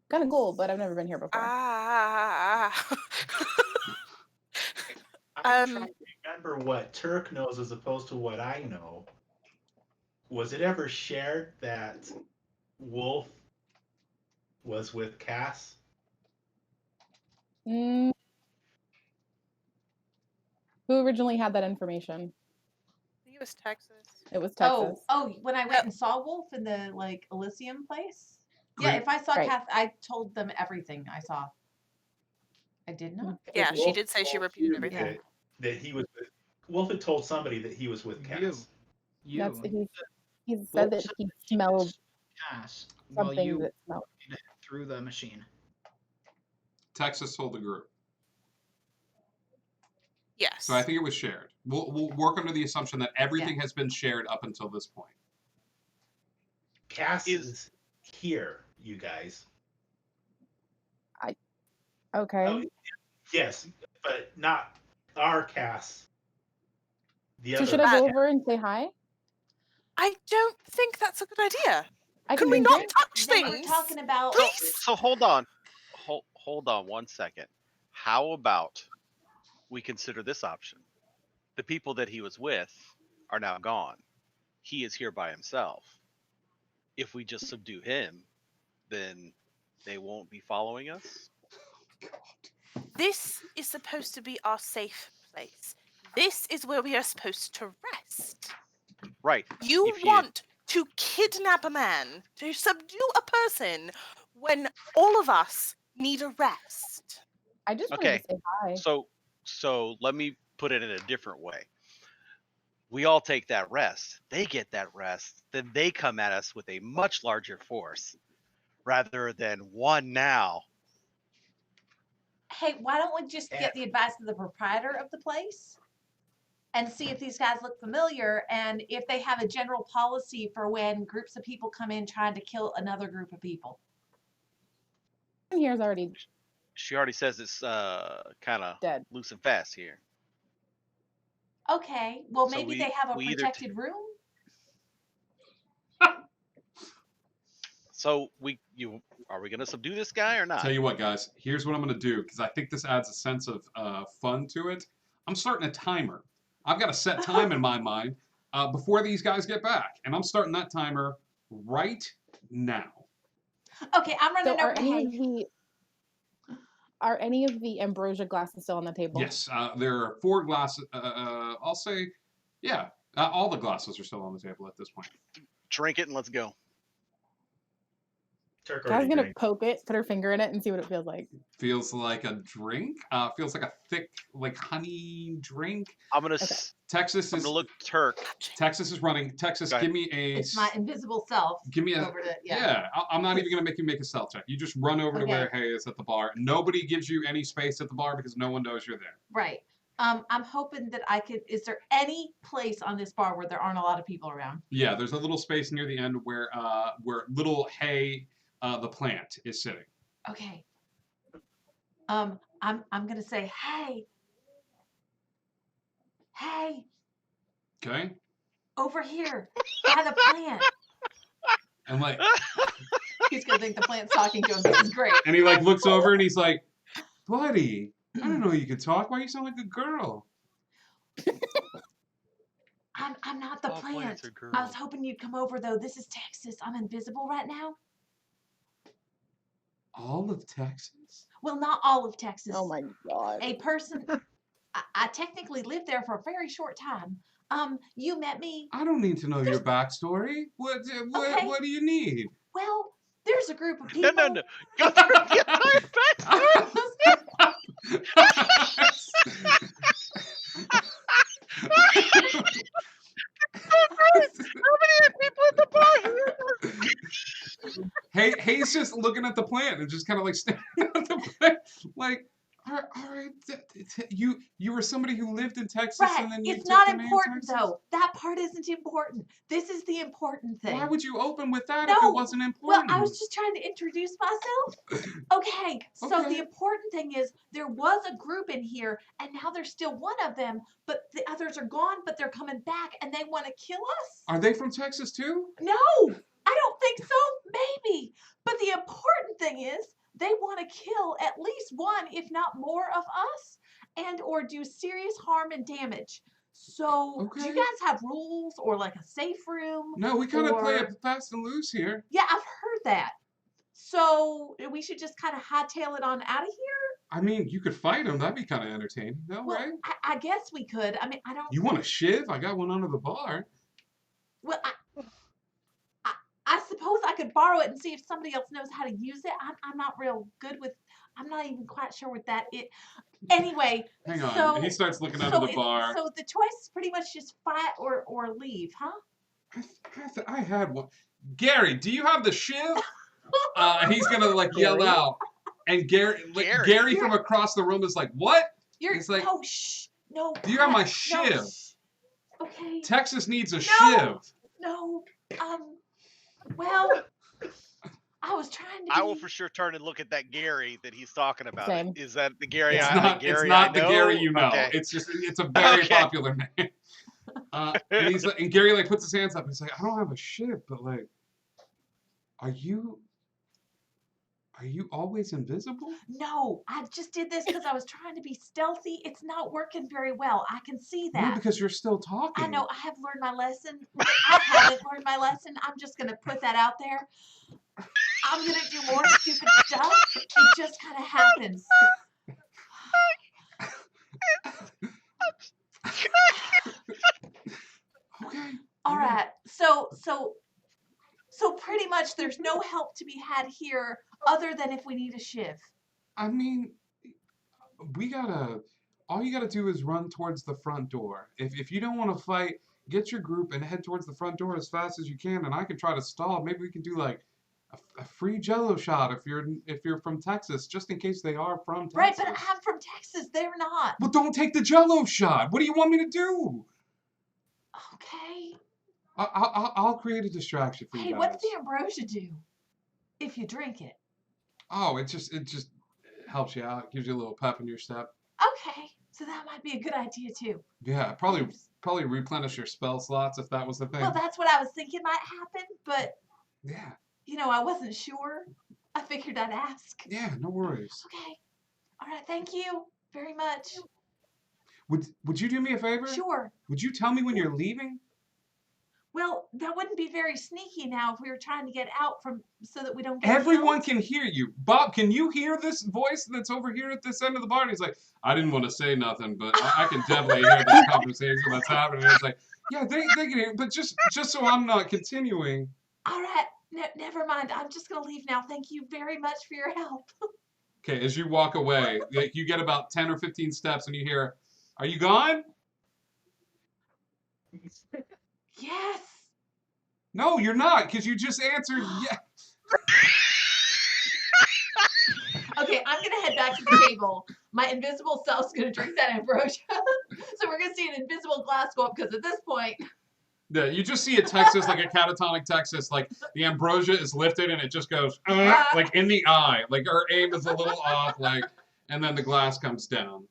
Kind of cool, but I've never been here before. I'm trying to remember what Turk knows as opposed to what I know. Was it ever shared that Wolf was with Cass? Who originally had that information? I think it was Texas. It was Texas. Oh, when I went and saw Wolf in the like Elysium place? Yeah, if I saw Kath, I told them everything I saw. I did not. Yeah, she did say she repeated everything. That he was with, Wolf had told somebody that he was with Cass. That's, he said that he smelled Cass while something you that smelled. through the machine. Texas told the group. Yes. So I think it was shared. We'll work under the assumption that everything has been shared up until this point. Cass is here, you guys. Okay. Oh, yes, but not our Cass. The So other. should I go over and say hi? I don't think that's a good idea. I Can can we bring not drinks. touch They things? were talking about. So hold on. Hold on 1 second. How about we consider this option? The people that he was with are now gone. He is here by himself. If we just subdue him, then they won't be following us. This is supposed to be our safe place. This is where we are supposed to rest. Right. You want to kidnap a man, to subdue a person, when all of us need a rest. I just wanted Okay. to say hi. So let me put it in a different way. We all take that rest. They get that rest. Then they come at us with a much larger force rather than one now. Hey, why don't we just get the advice of the proprietor of the place and see if these guys look familiar and if they have a general policy for when groups of people come in trying to kill another group of people? Here's already She already says it's kind of dead. loose and fast here. Okay, well So maybe we- they have a we either protected room. So are we gonna subdue this guy or not? Tell you what, guys. Here's what I'm going to do because I think this adds a sense of fun to it. I'm starting a timer. I've got a set time in my mind before these guys get back, and I'm starting that timer right now. Okay, I'm running So over to Hay. are any of the ambrosia glasses still on the table? Yes, there are 4 glasses. I'll say, yeah, all the glasses are still on the table at this point. Drink it and let's go. Turk Kaz's gonna poke it, put her finger in it, and see what it feels like. Feels like a drink. Feels like a thick, like honey drink. I'm gonna. Texas I'm is. gonna look Turk. Texas is running. Texas, give me a. It's my invisible self. Give me a. over to, Yeah, I'm not even gonna make you make a stealth check. You just run over to where Hay is at the bar. Nobody gives you any space at the bar because no one knows you're there. Right. I'm hoping that I could. Is there any place on this bar where there aren't a lot of people around? Yeah, there's a little space near the end where little Hay, the plant, is sitting. Okay. I'm gonna say, hey, Okay. over here by the plant. And like. He's gonna think the plant's talking to him. This is great. And he like looks over and he's like, buddy, I didn't know you could talk. Why you sound like a girl? I'm not the plant. I was hoping you'd come over though. This is Texas. I'm invisible right now. All of Texas? Well, not all of Texas. Oh my god. A person. I technically lived there for a very short time. You met me. I don't need to know your backstory. What do you need? Well, there's a group of people. No. Go through the entire backstory. How many people at the bar? Hay's just looking at the plant and just kind of like staring at the plant, like, all right, you were somebody who lived in Texas, Right. and then you It's took not the name important Texas? though. That part isn't important. This is the important thing. Why would you open with that if it No. wasn't Well, important? I was just trying to introduce myself. Okay, so the important thing is there was a group in here, and now there's still one of them, but the others are gone, but they're coming back, and they want to kill us? Are they from Texas too? No, I don't think so. Maybe. But the important thing is they want to kill at least one, if not more, of us, and or do serious harm and damage. So, do you guys have rules or like a safe room? No, we kind of play or- it fast and loose here. Yeah, I've heard that. So we should just kind of hightail it on out of here. I mean, you could fight them. That'd be kind of entertaining, no Well, right? I guess we could. I mean, I don't. You want a shiv? I got one under the bar. Well, I suppose I could borrow it and see if somebody else knows how to use it. I'm not real good with. I'm not even quite sure with that. Anyway. Hang on. So, He starts looking under the bar. So the choice is pretty much just fight or leave, huh? I had one. Gary, do you have the shiv? He's gonna like yell out, and Gary from across the room is like, "What?" He's like, "No, shh, no." Do you have my no, shiv? shh. Okay. Texas needs a No. shiv. No. Well, I was trying to. I will for sure turn and look at that Gary that he's talking about. Same. Is that the Gary? It's the not. Gary It's not I the know? Gary you know. Okay. It's a very Okay. popular name. And Gary like puts his hands up. He's like, I don't have a shiv, but like, are you always invisible? No, I just did this because I was trying to be stealthy. It's not working very well. I can see No, that. because you're still talking. I know. I have learned my lesson. I haven't learned my lesson. I'm just gonna put that out there. I'm gonna do more stupid stuff. It just kind of happens. Okay. All right. So pretty much there's no help to be had here other than if we need a shiv. I mean, all you gotta do is run towards the front door. If you don't want to fight, get your group and head towards the front door as fast as you can, and I can try to stall. Maybe we can do like a free Jello shot if you're from Texas, just in case they are from Texas. Right, but I'm from Texas. They're not. Well, don't take the Jello shot. What do you want me to do? Okay. I'll create a distraction for you Hey, guys. what's the ambrosia do if you drink it? Oh, it just helps you out, gives you a little pep in your step. Okay, so that might be a good idea too. Yeah, probably replenish your spell slots if that was the thing. Well, that's what I was thinking might happen, but Yeah. I wasn't sure. I figured I'd ask. Yeah, no worries. Okay. All right, thank you very much. Would you do me a favor? Sure. Would you tell me when you're leaving? Well, that wouldn't be very sneaky now if we were trying to get out from so that we don't get Everyone killed. can hear you. Bob, can you hear this voice that's over here at this end of the bar? And he's like, I didn't want to say nothing, but I can definitely hear this conversation that's happening. And it's like, yeah, they can hear, but just so I'm not continuing. All right, never mind. I'm just gonna leave now. Thank you very much for your help. Okay, as you walk away, like you get about 10 or 15 steps and you hear, are you gone? Yes. No, you're not, because you just answered yes. Okay, I'm gonna head back to the table. My invisible self's gonna drink that ambrosia. So we're gonna see an invisible glass go up because at this point. Yeah, you just see a Texas, like a catatonic Texas, like the ambrosia is lifted and it just goes like in the eye. Like her aim is a little off, like, and then the glass comes down.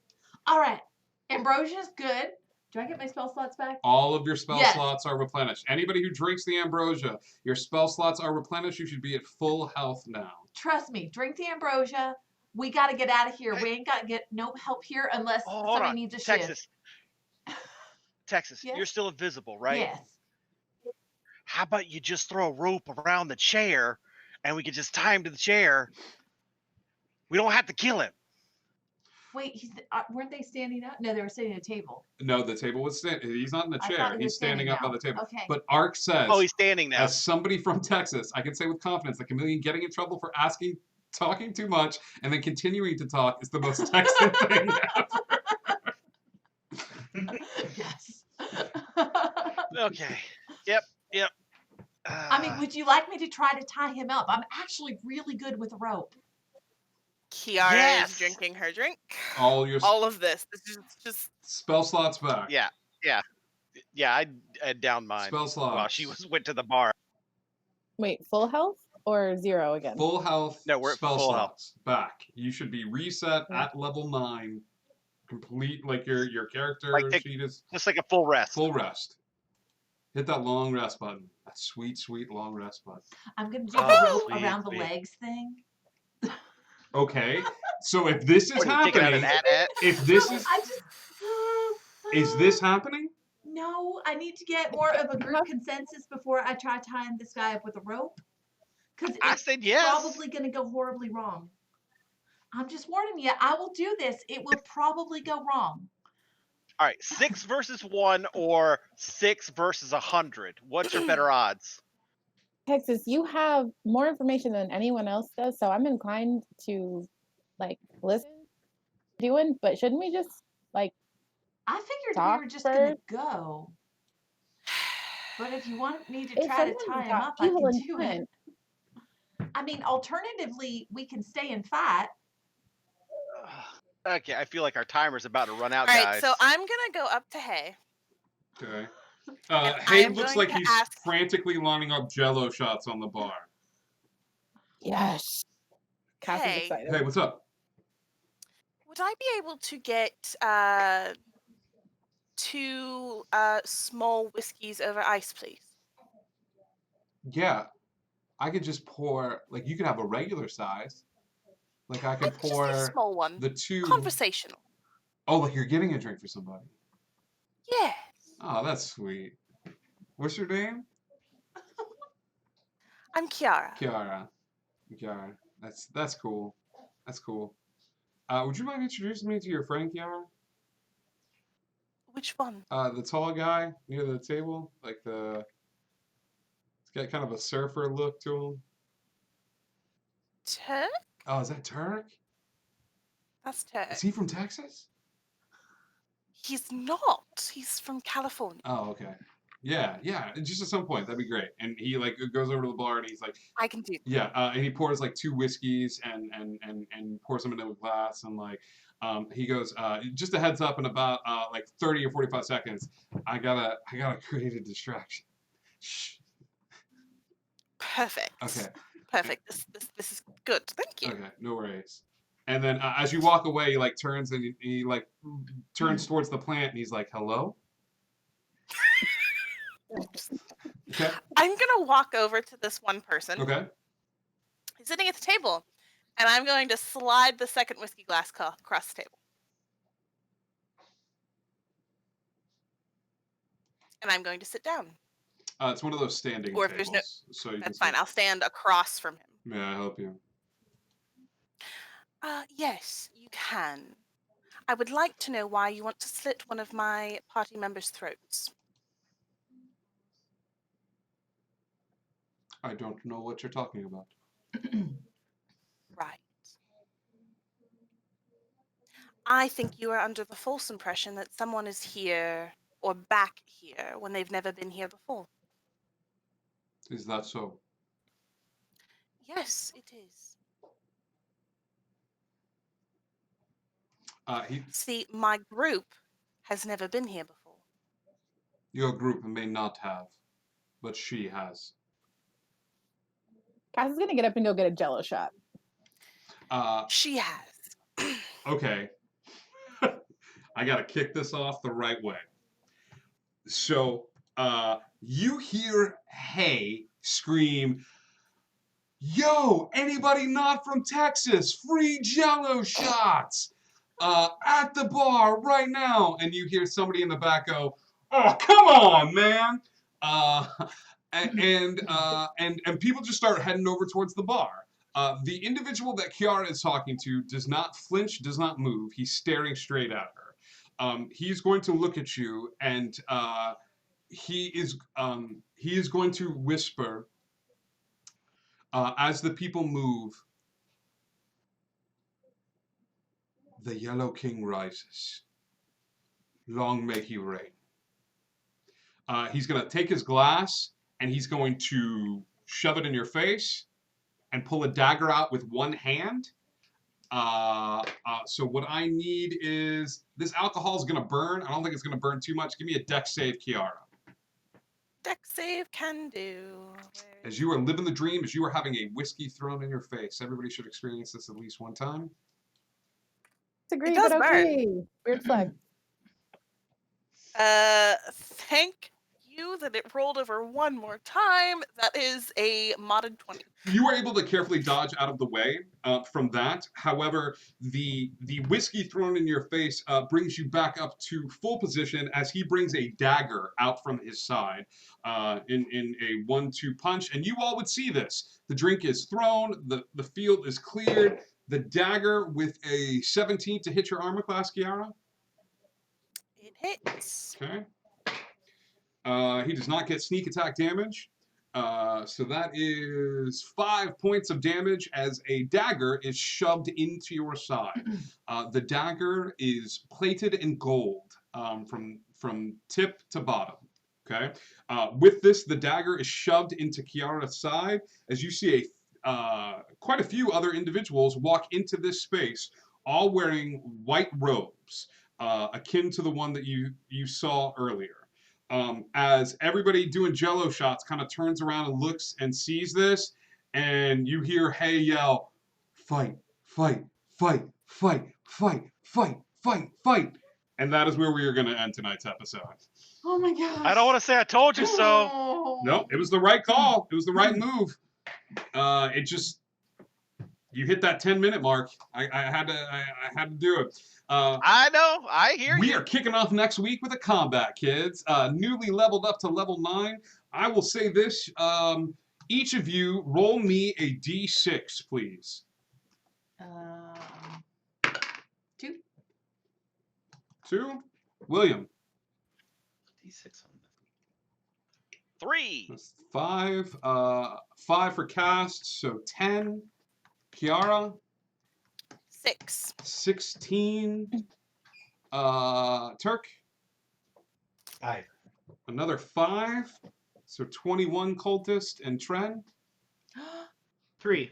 All right, ambrosia's good. Do I get my spell slots back? All of your spell Yes. slots are replenished. Anybody who drinks the ambrosia, your spell slots are replenished. You should be at full health now. Trust me, drink the ambrosia. We gotta get out of here. We ain't gotta get no help here unless Hold somebody on. needs a shift. Texas. Texas, Yes? you're still invisible, right? Yes. How about you just throw a rope around the chair and we can just tie him to the chair? We don't have to kill him. Wait, weren't they standing up? No, they were sitting at a table. No, the table was standing. He's not in the I thought chair. he was He's standing up now. on the table. Okay. But Ark says, Oh, he's standing now. as somebody from Texas, I can say with confidence that Chameleon getting in trouble for talking too much and then continuing to talk is the most Texan thing ever. Yes. Okay. Yep. I mean, would you like me to try to tie him up? I'm actually really good with a rope. Kiara Yes. is drinking her drink. All your All of this. This is just spell slots back. Yeah. I downed mine. Spell slots. While she went to the bar. Wait, full health or 0 again? Full health. No, we're at spell full health. slots back. You should be reset at level 9. Complete like your character Like sheet is just like a full rest. full rest. Hit that long rest button. That sweet, sweet long rest button. I'm gonna do Oh, the rope sweet, around the sweet. legs thing. Okay. So if this is What, you taking out happening, an at-at? if this No, is I just. is this happening? No, I need to get more of a group consensus before I try tying this guy up with a rope. Because I it's said yes. probably going to go horribly wrong. I'm just warning you. I will do this. It will probably go wrong. All right, 6 versus 1 or 6 versus 100. What's your better odds? Texas, you have more information than anyone else does, so I'm inclined to like listen doing, but shouldn't we just like I figured talk we were just going to first? go. But if you want me to If try to someone's tie him got up, I can evil do it. intent, I mean, alternatively, we can stay and fight. Okay, I feel like our timer's about to run out, all right. guys. So I'm gonna go up to Hay. Okay. I Hay am looks going like to he's ask- frantically lining up Jello shots on the bar. yes. Cass is Hey. excited. Hey, what's up? Would I be able to get 2 small whiskeys over ice, please? Yeah, I could just pour. Like you could have a regular size. Like I could Just a pour small one. the 2. Conversational. Oh, like you're getting a drink for somebody. Yeah. Oh, that's sweet. What's your name? I'm Kiara. Kiara. Kiara. That's cool. That's cool. Would you mind introducing me to your friend Kiara? Which one? The tall guy near the table, like he's got kind of a surfer look to him. Turk? Oh, is that Turk? That's Turk. Is he from Texas? He's not. He's from California. Oh, okay. Yeah. Just at some point, that'd be great. And he like goes over to the bar and he's like, I can do that. yeah, and he pours like 2 whiskeys and pours them into a glass and like he goes, just a heads up, in about like 30 or 45 seconds, I gotta create a distraction. Shh. Perfect. Okay. Perfect. This is good. Thank you. Okay, no worries. And then as you walk away, he like turns and he like turns towards the plant and he's like, hello? Okay. I'm gonna walk over to this one person. Okay. He's sitting at the table, and I'm going to slide the second whiskey glass across the table. And I'm going to sit down. It's one of those standing Or if there's tables. no, So you that's can fine. I'll stand across from him. May I help you? Yes, you can. I would like to know why you want to slit one of my party members' throats. I don't know what you're talking about. Right. I think you are under the false impression that someone is here or back here when they've never been here before. Is that so? Yes, it is. See, my group has never been here before. Your group may not have, but she has. Cass is gonna get up and go get a Jello shot. She has. Okay. I gotta kick this off the right way. So, you hear Hay scream, "Yo, anybody not from Texas? Free Jello shots! At the bar right now!" And you hear somebody in the back go, "Oh, come on, man!" And people just start heading over towards the bar. The individual that Kiara is talking to does not flinch, does not move. He's staring straight at her. He's going to look at you, and he is going to whisper as the people move. The Yellow King rises. Long may he reign. He's going to take his glass, and he's going to shove it in your face and pull a dagger out with one hand. So what I need is, this alcohol is going to burn. I don't think it's going to burn too much. Give me a dex save, Kiara. Dex save can do. As you are living the dream, as you are having a whiskey thrown in your face. Everybody should experience this at least one time. Disagree, It does but burn. okay. Weird flag. Thank you that it rolled over one more time. That is a modded 20. You were able to carefully dodge out of the way from that. However, the whiskey thrown in your face brings you back up to full position as he brings a dagger out from his side in a 1-2 punch. And you all would see this. The drink is thrown. The field is cleared. The dagger with a 17 to hit your armor class, Kiara. It hits. Okay. He does not get sneak attack damage. So that is 5 points of damage as a dagger is shoved into your side. The dagger is plated in gold from tip to bottom. Okay. With this, the dagger is shoved into Kiara's side as you see quite a few other individuals walk into this space, all wearing white robes, akin to the one that you saw earlier. As everybody doing Jello shots kind of turns around and looks and sees this, and you hear Hay yell, "Fight, fight, fight, fight, fight, fight, fight, fight." And that is where we are going to end tonight's episode. Oh my god. I don't want to say I told you so. No, it was the right call. It was the right move. You hit that 10-minute mark. I had to do it. I know. I hear you. We are kicking off next week with a combat, kids. Newly leveled up to level 9. I will say this. Each of you roll me a d6, please. 2. 2. William. D6 on 3. That's 5. 5 for cast, so 10. Kiara. 6. 16. Turk. 5. Another 5. So 21 cultist and Tren. 3.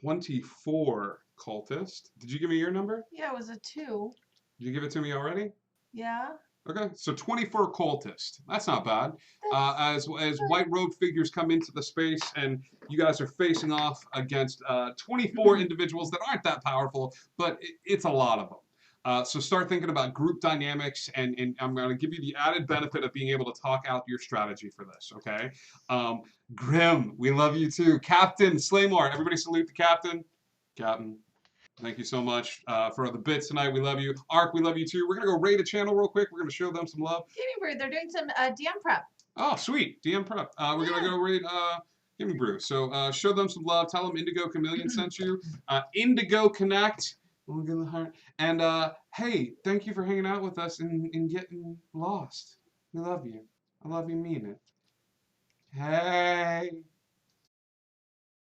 24 cultist. Did you give me your number? Yeah, it was a 2. Did you give it to me already? Yeah. Okay, so 24 cultist. That's not bad. As white robe figures come into the space and you guys are facing off against 24 individuals that aren't that powerful, but it's a lot of them. So start thinking about group dynamics, and I'm going to give you the added benefit of being able to talk out your strategy for this, okay? Grim, we love you too. Captain Slaymore, everybody salute the captain. Captain. Thank you so much for the bits tonight. We love you. Ark, we love you too. We're going to go raid a channel real quick. We're going to show them some love. Gaming Bird, they're doing some DM prep. Oh, sweet. DM Prep. We're going to go raid Gimme Brew. So show them some love. Tell them Indigo Chameleon sent you. Indigo Connect. Look in the heart. And hey, thank you for hanging out with us and getting lost. We love you. I love you, mean it. Hey.